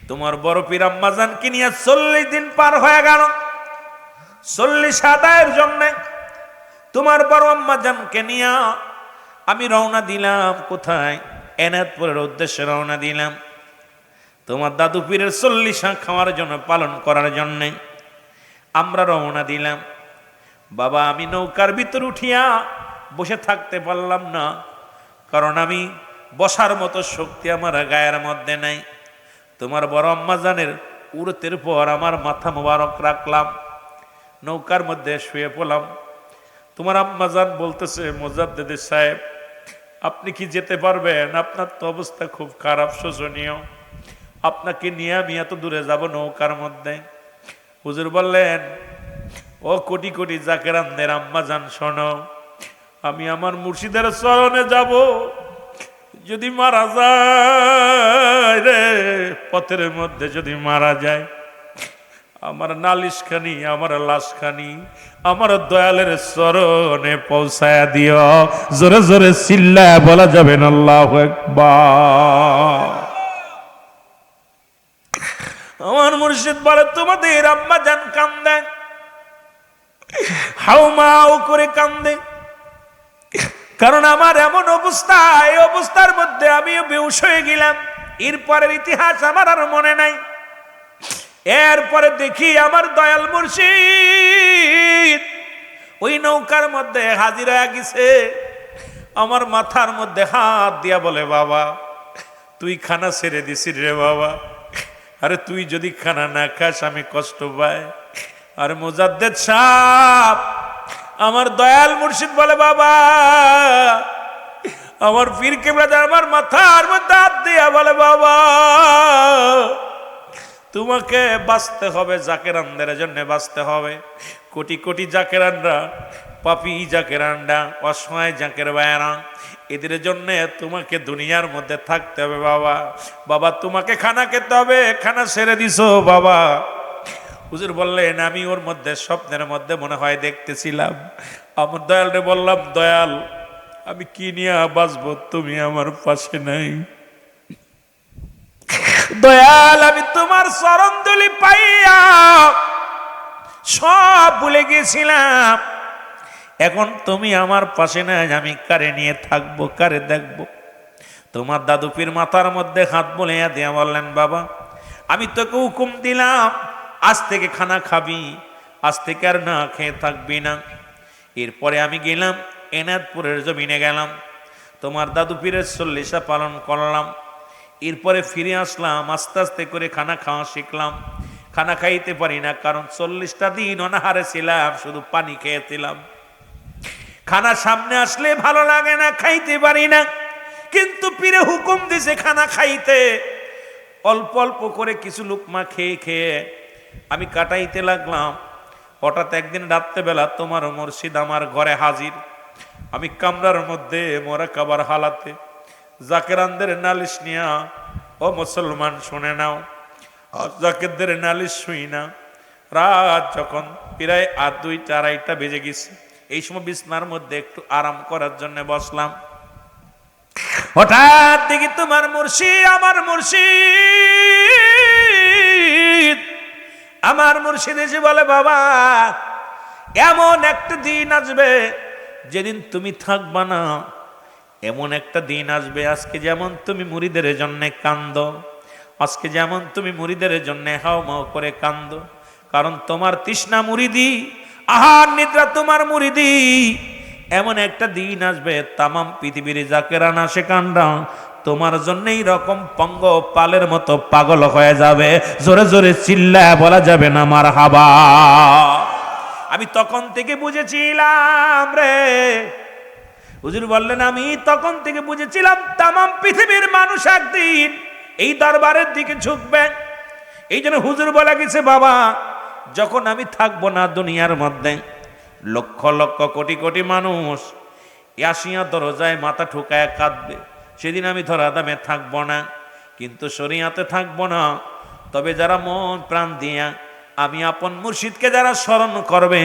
তোমার বড় পীর আম্মাজানকে নিয়ে 40 দিন পার হয়ে গেল। 40 আদায়ের জন্য তোমার বড় আম্মাজানকে নিয়ে আমি রওনা দিলাম। কোথায়? এনায়েতপুরের উদ্দেশ্যে রওনা দিলাম। তোমার দাদু পীরের 40 খাওয়ার জন্য, পালন করার জন্য আমরা রওনা দিলাম। বাবা আমি নৌকার ভিতর উঠিয়া বসে থাকতে পারলাম না, কারণ আমি বসার মতো শক্তি আমার গায়ের মধ্যে নাই। তোমার বড় আম্মাজানের উরতের পর আমার মাথা মোবারক রাখলাম, নৌকার মধ্যে শুয়ে পড়লাম। তোমার আম্মাজান বলতেছে, মোজাদ্দেদ সাহেব আপনি কি যেতে পারবেন? আপনার তো অবস্থা খুব খারাপ, শোচনীয়, আপনাকে নিয়ে আমি এত দূরে যাব নৌকার মধ্যে। হুজুর বললেন, ও কোটি কোটি জাকেরানদের আম্মাজান শোনো, আমি আমার মুর্শিদের চরণে যাব, যদি মারা যায় রে, পথের মধ্যে যদি মারা যায়, আমার নালিশখানি, আমার লাশখানি আমার দয়ালের চরণে পৌঁছায়া দিও। জোরে জোরে চিল্লায়া বলা যাবে না আল্লাহু আকবার। আমার মুর্শিদ বলে, তোমাদের আম্মাজান কান্দে, হাউমাউ করে কান্দে, কারণ আমার এমন অবস্থা, এই অবস্থার মধ্যে আমিও বেহুশ হয়ে গেলাম। এরপরের ইতিহাস আমার আর মনে নাই। এরপরে দেখি আমার দয়াল মুর্শিদ ওই নৌকার মধ্যে হাজির হয়ে গেছে। আমার মাথার মধ্যে হাত দিয়া বলে, বাবা তুই খানা ছেড়ে দিছিস রে বাবা, আরে তুই যদি খানা না খাস আমি কষ্ট পাই। আর মোজাদ্দেদ সাহেব আমার দয়াল মুর্শিদ বলে, বাবা আমার পীর কেবলা আমার মাথার মধ্যে হাত দিয়া বলে, বাবা তোমাকে বাঁচতে হবে, জাকেরানদের জন্য বাঁচতে হবে। কোটি কোটি জাকেরানরা পাপী জাকেরান্ডা, অসহায় জাকের ভাইয়েরা, এদের জন্য তোমাকে দুনিয়ার মধ্যে থাকতে হবে বাবা। বাবা তোমাকে খানা খেতে হবে, খানা ছেড়ে দিছো বাবা। হুজুর বললেন আমি ওর মধ্যে স্বপ্নের মধ্যে মনে হয় দেখতেছিলাম। আমার দয়ালরে বললাম, দয়াল আমি কি নিয়ে বাঁচবো, তুমি আমার পাশে নাই। দয়াল আমি তোমার চরণ ধুলি পাইয়া সব ভুলে গেছিলাম, এখন তুমি আমার পাশে নাই, আমি কারে নিয়ে থাকবো, কারে দেখবো। তোমার দাদু পীর মাথার মধ্যে হাত বুলাইয়া দিয়া বললেন, বাবা আমি তোকে হুকুম দিলাম আজ থেকে খানা খাবি, আজ থেকে আর না খেয়ে থাকবি না। এরপরে আমি গেলাম এনাদপুরের জমিনে গেলাম, তোমার দাদু পীরের 40 পালন করলাম। এরপরে ফিরে আসলাম, আস্তে আস্তে করে খানা খাওয়া শিখলাম। খানা খাইতে পারি না, কারণ 40টা দিন অনাহারে ছিলাম, শুধু পানি খেয়েছিলাম। খানা সামনে আসলে ভালো লাগে না, খাইতে পারি না, কিন্তু পীরে হুকুম দিছে খানা খাইতে। অল্প অল্প করে কিছু লুকমা খেয়ে খেয়ে আমি কাটাইতে লাগলাম। হঠাৎ একদিন রাত্রেবেলা তোমার মুর্শিদ আমার ঘরে হাজির। আমি কামরার মধ্যে মোরা কাবার হালাতে জাকেরানদের নালিশ নিয়া, ও মুসলমান শুনে নাও, জাকেরদের নালিশ শুই না। রাত যখন প্রায় 2-2-2:30 বেজে গেছে, এই সময় বিছনার মধ্যে একটু আরাম করার জন্য বসলাম। হঠাৎ দেখি তোমার মুর্শিদ, আমার মুর্শিদ, আমার মুর্শিদ এসে বলে, বাবা এমন একটা দিন আসবে যেদিন তুমি থাকবা না, এমন একটা দিন আসবে আজকে যেমন তুমি মুরিদের জন্য কান্দো, আজকে যেমন তুমি মুরিদের জন্য হাও মাও করে কান্দো, কারণ তোমার তৃষ্ণা মুরিদি, আহার নিদ্রা তোমার মুরিদি। এমন একটা দিন আসবে তামাম পৃথিবীর জাকেরানা সে কান্ডা তোমার জন্য এই রকম পঙ্গ পালের মতো পাগল হয়ে যাবে, জোরে জোরে চিল্লায় বলা যাবে না মারহাবা। আমি তখন থেকে বুঝেছিলাম রে, হুজুর বললেন আমি তখন থেকে বুঝেছিলাম তামাম পৃথিবীর মানুষ একদিন এই দরবারের দিকে ঝুঁকবে। এই জন্য হুজুর বলে গেছে, বাবা যখন আমি থাকবো না দুনিয়ার মধ্যে, লক্ষ লক্ষ কোটি কোটি মানুষ আসিয়া দরজায় মাথা ঠুকায় কাঁদবে, সেদিন আমি ধরাধামে থাকবো না, কিন্তু শরিয়াতে থাকবো না। তবে যারা মন প্রাণ দিয়া আমি আপন মুর্শিদকে যারা স্মরণ করবে,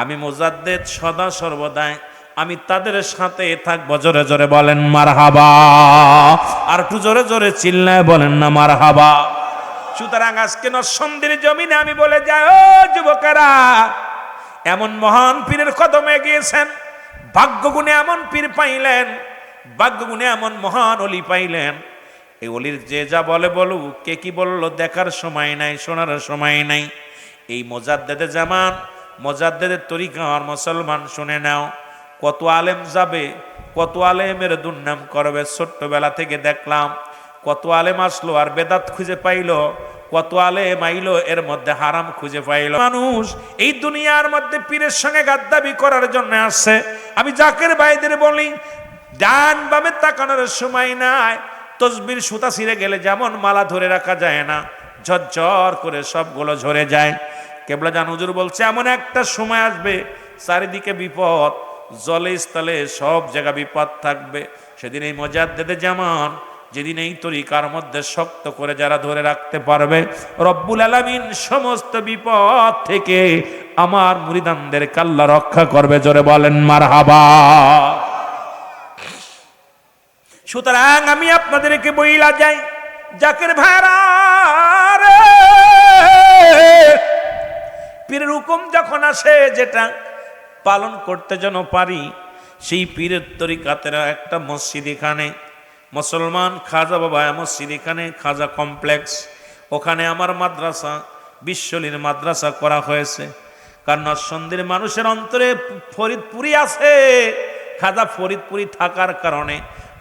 আমি মুজাদ্দেদ সদা সর্বদাই আমি তাদের সাথে থাকবো। জোরে জোরে বলেন মারহাবা, আর একটু জোরে জোরে চিল্লায় বলেন না মারহাবা। সুতরাং আজকে নরসিংদীর জমিনে আমি বলে যাই, ও যুবকেরা, এমন মহান পীরের কদমে গিয়েছেন, ভাগ্যগুণে এমন পীর পাইলেন, ভাগ্যগুণে এমন মহান অলি পাইলেন। এই অলির যে যা বলে বলুক, কে কি বললো দেখার সময় নাই, শোনার সময় নাই। এই মোজাদ্দেদে জামান, মোজাদ্দেদের তরিকার মুসলমান শুনে নাও, কত আলেম যাবে, কত আলেমের দুর্নাম করবে। ছোট্টবেলা থেকে দেখলাম কত আলেম আসলো আর বেদাত খুঁজে পাইলো, কত আলেম আইলো এর মধ্যে হারাম খুঁজে পাইলো। মানুষ এই দুনিয়ার মধ্যে পীরের সঙ্গে গাদ্দাবি করার জন্য আসছে। আমি জাকের ভাইদের বলি, ডান বামে তাকানোর সময় নাই। তসবির সুতা ছিঁড়ে গেলে যেমন মালা ধরে রাখা যায় না, ঝরঝর করে সবগুলো ঝরে যায়। কেবলা জান হুজুর বলছে এমন একটা সময় আসবে চারিদিকে বিপদ, জলে স্থলে সব জায়গা বিপদ থাকবে। সেদিন এই মুজাদ্দেদে জামান, যেদিন এই তরিকার মধ্যে শক্ত করে যারা ধরে রাখতে পারবে, রব্বুল আলামিন সমস্ত বিপদ থেকে আমার মুরিদানদেরকে আল্লাহ রক্ষা করবে। জোরে বলেন মারহাবা। সুতরাং আমি আপনাদেরকে বইলা যাই, জাকের ভাইরা রে, পীরের হুকুম যখন আসে যেটা পালন করতে যেন পারি, সেই পীরের তরিকাতের একটা মসজিদ এখানে মুসলমান খাজা বাবা মসজিদ, এখানে খাজা কমপ্লেক্স, ওখানে আমার মাদ্রাসা বিশ্বলীর মাদ্রাসা করা হয়েছে। কারণ নরসিংদীর মানুষের অন্তরে ফরিদপুরি আছে, খাজা ফরিদপুরি থাকার কারণে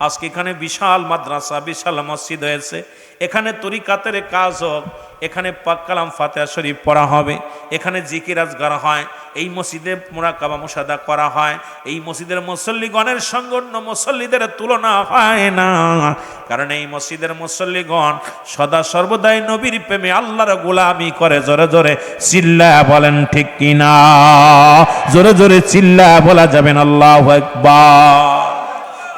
আজকে এখানে বিশাল মাদ্রাসা, বিশাল মসজিদ হয়েছে। এখানে তরিকাতের কাজ হোক, এখানে পাক কালাম ফাতিহা শরীফ পড়া হবে, এখানে জিকির আজগার হয়, এই মসজিদে মুরাকাবা মুশাহাদা করা হয়, এই মসজিদের মুসল্লিগণের সঙ্গে অন্য মুসল্লিদের তুলনা হয় না, কারণ এই মসজিদের মুসল্লিগণ সদা সর্বদাই নবীর প্রেমে আল্লাহর গোলামি করে। জোরে জোরে চিল্লায়া বলেন ঠিক কিনা? জোরে জোরে চিল্লায়া বলা যাবেন আল্লাহু আকবার।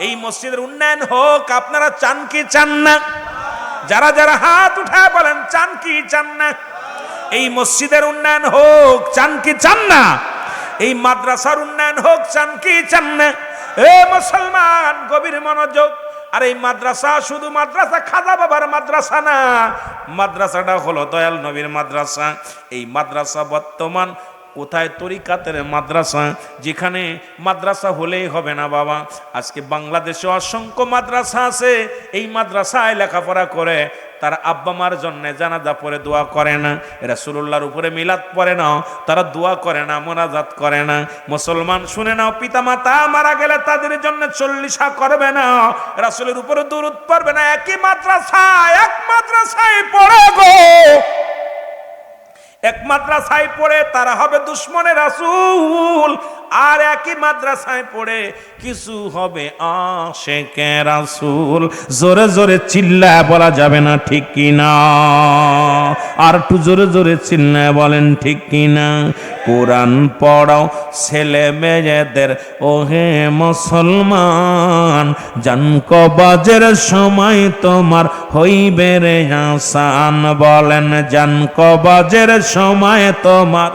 এই মসজিদের উন্নয়ন হোক আপনারা চান কি চান না? যারা যারা হাত উঠায় বলেন চান কি চান না? এই মসজিদের উন্নয়ন হোক চান কি চান না? এই মাদ্রাসার উন্নয়ন হোক চান কি চান না? এ মুসলমান গভীর মনোযোগ। আর এই মাদ্রাসা শুধু মাদ্রাসা খাজা বাবার মাদ্রাসা না, মাদ্রাসাটা হলো দয়াল নবীর মাদ্রাসা। এই মাদ্রাসা বর্তমান কোথায় তরিকাতের মাদ্রাসা, যেখানে মাদ্রাসা হলেই হবে না বাবা। আজকে বাংলাদেশে অসংখ্য মাদ্রাসা আছে, এই মাদ্রাসায় লেখাপড়া করে তার আব্বা মার জন্য জানাজা পড়ে দোয়া করে না, রাসূলুল্লাহর উপরে মিলাদ পড়ে না, তারা দোয়া করে না, মোনাজাত করে না। মুসলমান শুনে নাও, পিতামাতা মারা গেলে তাদের জন্য 40 করবে না, রাসূলের উপরে দরুদ পড়বে না। একই মাদ্রাসায় এক মাদ্রাসায় পড়ে গো, এক মাদ্রাসায় পড়ে তারা হবে দুশ্মনে রাসূল, আর একই মাদ্রাসায় পড়ে কিছু হবে আশিকে রাসূল। জোরে জোরে চিল্লায় বলা যাবে না ঠিক কিনা? আর একটু জোরে জোরে চিল্লায় বলেন ঠিক কিনা? কোরআন পড়াও ছেলে মেয়েদের ওহে মুসলমান, জানকবাজের সময় তোমার হইবে রে হাসান। বলেন জানকবাজের সময় তোমার।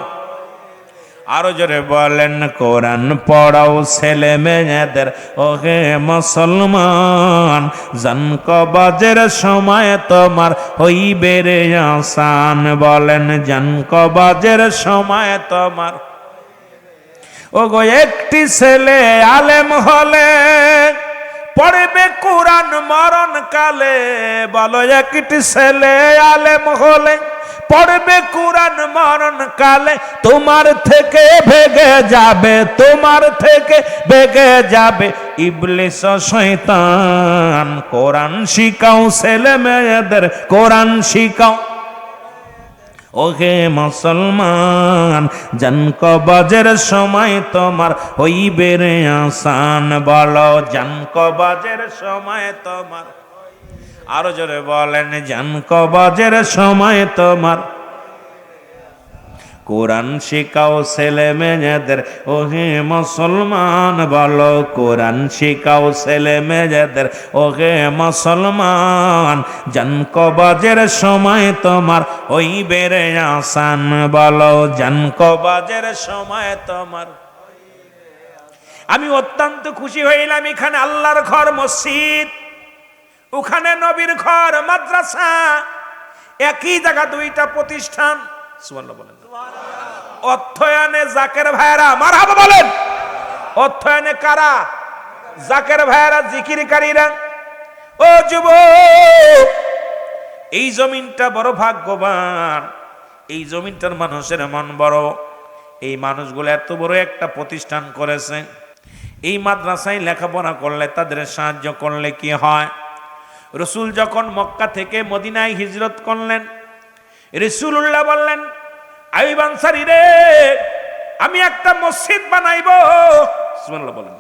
আরো জোরে বলেন কোরআন পড়াও ছেলে মেয়েদের ওহে মুসলমান, জানকবাজের সময় তোমার হইবে রে আসান। বলেন জানকবাজের সময় তোমার। ওগো একটি ছেলে আলেম হলে পড়বে কোরআন মরণ কালে। বলো একটি ছেলে আলেম হলে পড়বে কোরআন মরণ কালে, তোমার থেকে ভেগে যাবে, তোমার থেকে ভেগে যাবে ইবলিস শয়তান। কোরআন শিখাও ছেলে মেয়েদের, কোরআন শিখাও ওহে মুসলমান, জানকবাজের সময় তোমার হইবে রে আসান। বলো জানকবাজের সময় তোমার। আরো জোরে বলেন জানকবাজের সময় তোমার। কোরআন শিখাও ছেলে মেয়েদের ওহে মুসলমান। বলো কোরআন শিখাও ছেলে মেয়েদের ওহে মুসলমান, জানকবাজের সময় তোমার হইবে রে আসান। বলো জানকবাজের সময় তোমার। আমি অত্যন্ত খুশি হইলাম, এখানে আল্লাহর ঘর মসজিদ, ওখানে নবীর ঘর মাদ্রাসা, একই জায়গা দুইটা প্রতিষ্ঠান। সুবহানাল্লাহ বলেন। অর্থায়নে জাকের ভাইরা মারহাবা বলেন। অর্থায়নে কারা? জাকের ভাইরা, জিকিরকারীরা। ও যুবক, এই জমিনটা বড় ভাগ্যবান, এই জমিনটার মানুষের মন বড়। এই মানুষগুলো এত বড় একটা প্রতিষ্ঠান করেছে। এই মাদ্রাসায় লেখাপড়া করলে, তাদের সাহায্য করলে কি হয়? রসুল যখন মক্কা থেকে মদিনায় হিজরত করলেন, রাসূলুল্লাহ বললেন আইয়ুব আনসারী রে, আমি একটা মসজিদ বানাইবো। সুবহানাল্লাহ বলেন।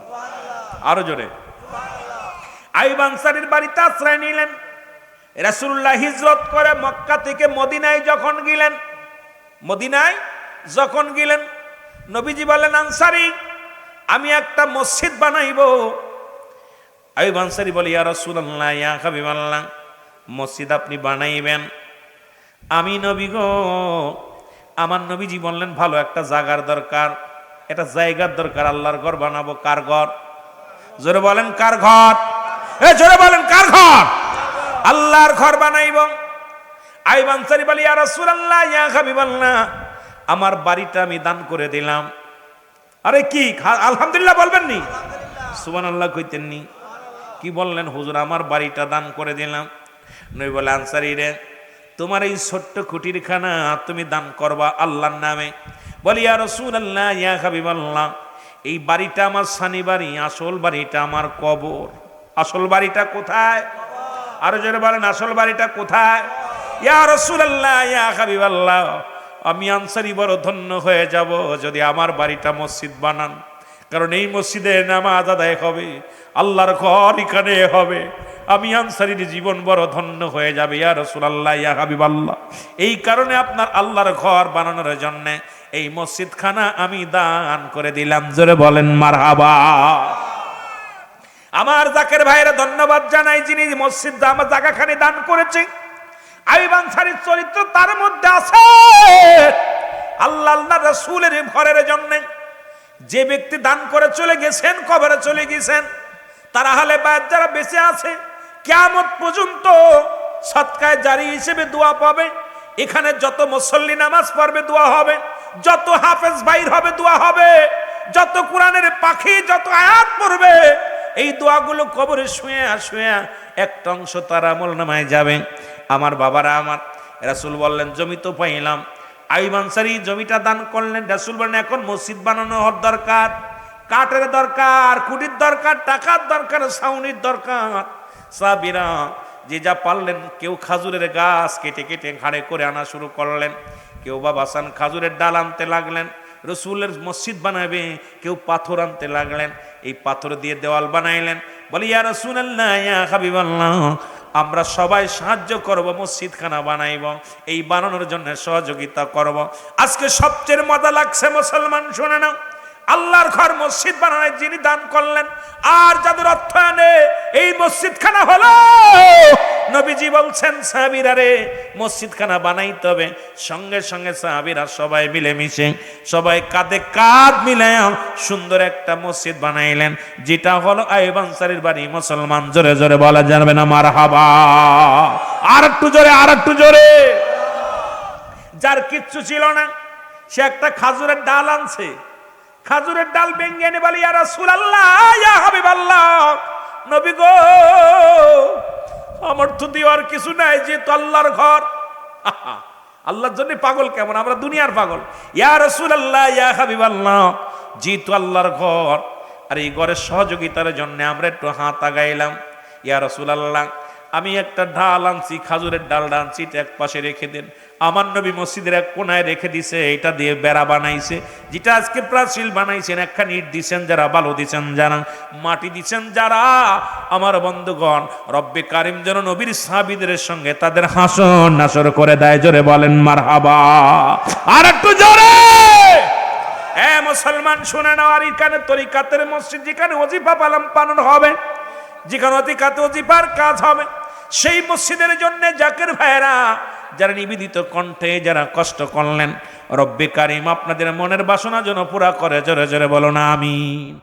আরো জোরে। আইয়ুব আনসারীর বাড়িতে আশ্রয় নিলেন। রাসূলুল্লাহ হিজরত করে মক্কা থেকে মদিনায় যখন গেলেন, মদিনায় যখন গেলেন, নবীজি বলেন আনসারী আমি একটা মসজিদ বানাইবো। আইয়ুব আনসারী বলে ইয়া রাসূলুল্লাহ, ইয়া হাবিবাল্লাহ, মসজিদ আপনি বানাইবেন, আমি নবী গো, আমার নবীজি বললেন ভালো একটা জায়গার দরকার, এটা জায়গার দরকার, আল্লাহর ঘর বানাবো। কার ঘর? জোরে বলেন কার ঘর? জোরে বলেন কার ঘর? আল্লাহর ঘর বানাইব। আইয়ুব আনসারী বলে ইয়া রাসূলুল্লাহ, ইয়া হাবিবাল্লাহ, আমার বাড়িটা আমি দান করে দিলাম। আরে কি আলহামদুলিল্লাহ বলবেন নি? সুবহানাল্লাহ কইতেন নি? কি বললেন? হুজুর আমার বাড়িটা দান করে দিলাম। নবী বলে আনসারী রে, তোমার এই ছোট্ট কুটির খানা তুমি দান করবা আল্লাহর নামে। বলি ইয়া রাসূলুল্লাহ, ইয়া হাবিবাল্লাহ, এই বাড়িটা আমার সানি বাড়ি, আসল বাড়িটা আমার কবর। আসল বাড়িটা কোথায়? আরো জোরে বলেন আসল বাড়িটা কোথায়? ইয়া রাসূলুল্লাহ, ইয়া হাবিবাল্লাহ, আমি আনসারি বড় ধন্য হয়ে যাব যদি আমার বাড়িটা মসজিদ বানান, কারণ এই মসজিদে নামাজ আদায় হবে, আল্লাহর ঘর এখানে হবে। আমি আনসারির জীবন বড় ধন্য হয়ে যাবে ইয়া রাসূলুল্লাহ, ইয়া হাবিবাল্লাহ। এই কারণে আপনার আল্লাহর ঘর বানানোর জন্য এই মসজিদখানা আমি দান করে দিলাম। জোরে বলেন মারহাবা। আমার জাকের ভাইরা ধন্যবাদ জানাই, যিনি মসজিদ আমার জায়গাখানি দান করেছে। আইয়ুব আনসারীর চরিত্র তার মধ্যে আছে। আল্লাহ রাসূলের ঘরের জন্য যে ব্যক্তি দান করে চলে গেছেন, কবরে চলে গেছেন, তারা আহলে বায়াত যারা বেঁচে আছে কিয়ামত পর্যন্ত সদকায়ে জারি হিসেবে দোয়া পাবে। এখানে যত মুসল্লি নামাজ পড়বে দোয়া হবে, যত হাফেজ বাইর হবে দোয়া হবে, যত কোরআনের পাখি যত আয়াত পড়বে এই দোয়াগুলো কবরে শুয়ে শুয়ে একটা অংশ তার আমলনামায় যাবে। আমার বাবারা, আমার রাসূল বললেন জমি তো পাইলাম, আইয়ুব আনসারী জমিটা দান করলেন। রাসূল বলেন এখন মসজিদ বানানো হওয়ার দরকার, কাঠের দরকার, কুটির দরকার, টাকার দরকার, ছাউনির দরকার। সাহাবীরা যে যা পারলেন, কেউ খাজুরের গাছ কেটে কেটে ঘাড়ে করে আনা শুরু করলেন, কেউ বাবাসান খাজুরের ডাল আনতে লাগলেন, রসুলের মসজিদ বানাবে, কেউ পাথর আনতে লাগলেন, এই পাথর দিয়ে দেওয়াল বানাইলেন। বলি ইয়া রাসূলুল্লাহ, ইয়া হাবিবাল্লাহ, আমরা সবাই সাহায্য করব, মসজিদখানা বানাইব, এই বানানোর জন্য সহযোগিতা করব। আজকে সবচেয়ে মজা লাগছে মুসলমান, শুনে নাও, আল্লাহর ঘর মসজিদ বানানোর যিনি দান করলেন আর যাদের অর্থায়নে এই মসজিদখানা হলো, নবীজি বলছেন সাহাবীরা রে মসজিদখানা বানাইতে হবে। সঙ্গে সঙ্গে সাহাবীরা সবাই মিলেমিশে সবাই কাঁধে কাঁধ মিলায়া সুন্দর একটা মসজিদ বানাইলেন, যেটা হলো আইয়ুব আনসারীর বাড়ি। মুসলমান জোরে জোরে বলা যাবে না মারহাবা? আর একটু জোরে, আর একটু জোরে। যার কিচ্ছু ছিল না সে একটা খাজুরের ডাল আনছে, খাজুরের ডাল ভেঙে এনে বলে ইয়া রাসূলুল্লাহ, ইয়া হাবিবাল্লাহ, নবী গো আমার তো দেওয়ার কিছু নাই, যে তো আল্লাহর ঘর। আল্লাহর জন্য পাগল কেমন, আমরা দুনিয়ার পাগল। ইয়া রাসূলুল্লাহ, ইয়া হাবিবাল্লাহ, যে তো আল্লাহর ঘর, আর এই ঘরের সহযোগিতার জন্য আমরা একটু হাত আগাইলাম। ইয়া রাসূলুল্লাহ, আমি একটা ডাল আনছি, খাজুরের ডাল আনছি, এটা এক পাশে রেখে দেন। আমার নবী মসজিদের এক কোনায় রেখে দিছে, এটা দিয়ে বেড়া বানাইছে, যেটা আজকে প্রাচীর বানাইছেন। একখানি ইট দিচ্ছেন যারা, বালু দিচ্ছেন যারা, মাটি দিচ্ছেন যারা। আমার বন্ধুগণ, রব্বে কারিম যেন নবীর সাহাবীদের সঙ্গে তাদের হাসন নাসর করে দেয়। জোরে বলেন মারহাবা। আর একটু জোরে। মুসলমান শুনে নাও, আর এখানে তরিকাতের মসজিদ, যেখানে ওজিফা পালন পালন হবে, যেখানে তরিকাতে ওজিফার কাজ হবে, সেই মসজিদের জন্য জাকের ভাইরা যারা নিবেদিত কণ্ঠে যারা কষ্ট করলেন, রব্বে কারিম আপনাদের মনের বাসনা যেন পুরা করে। জোরে জোরে বলো না আমিন।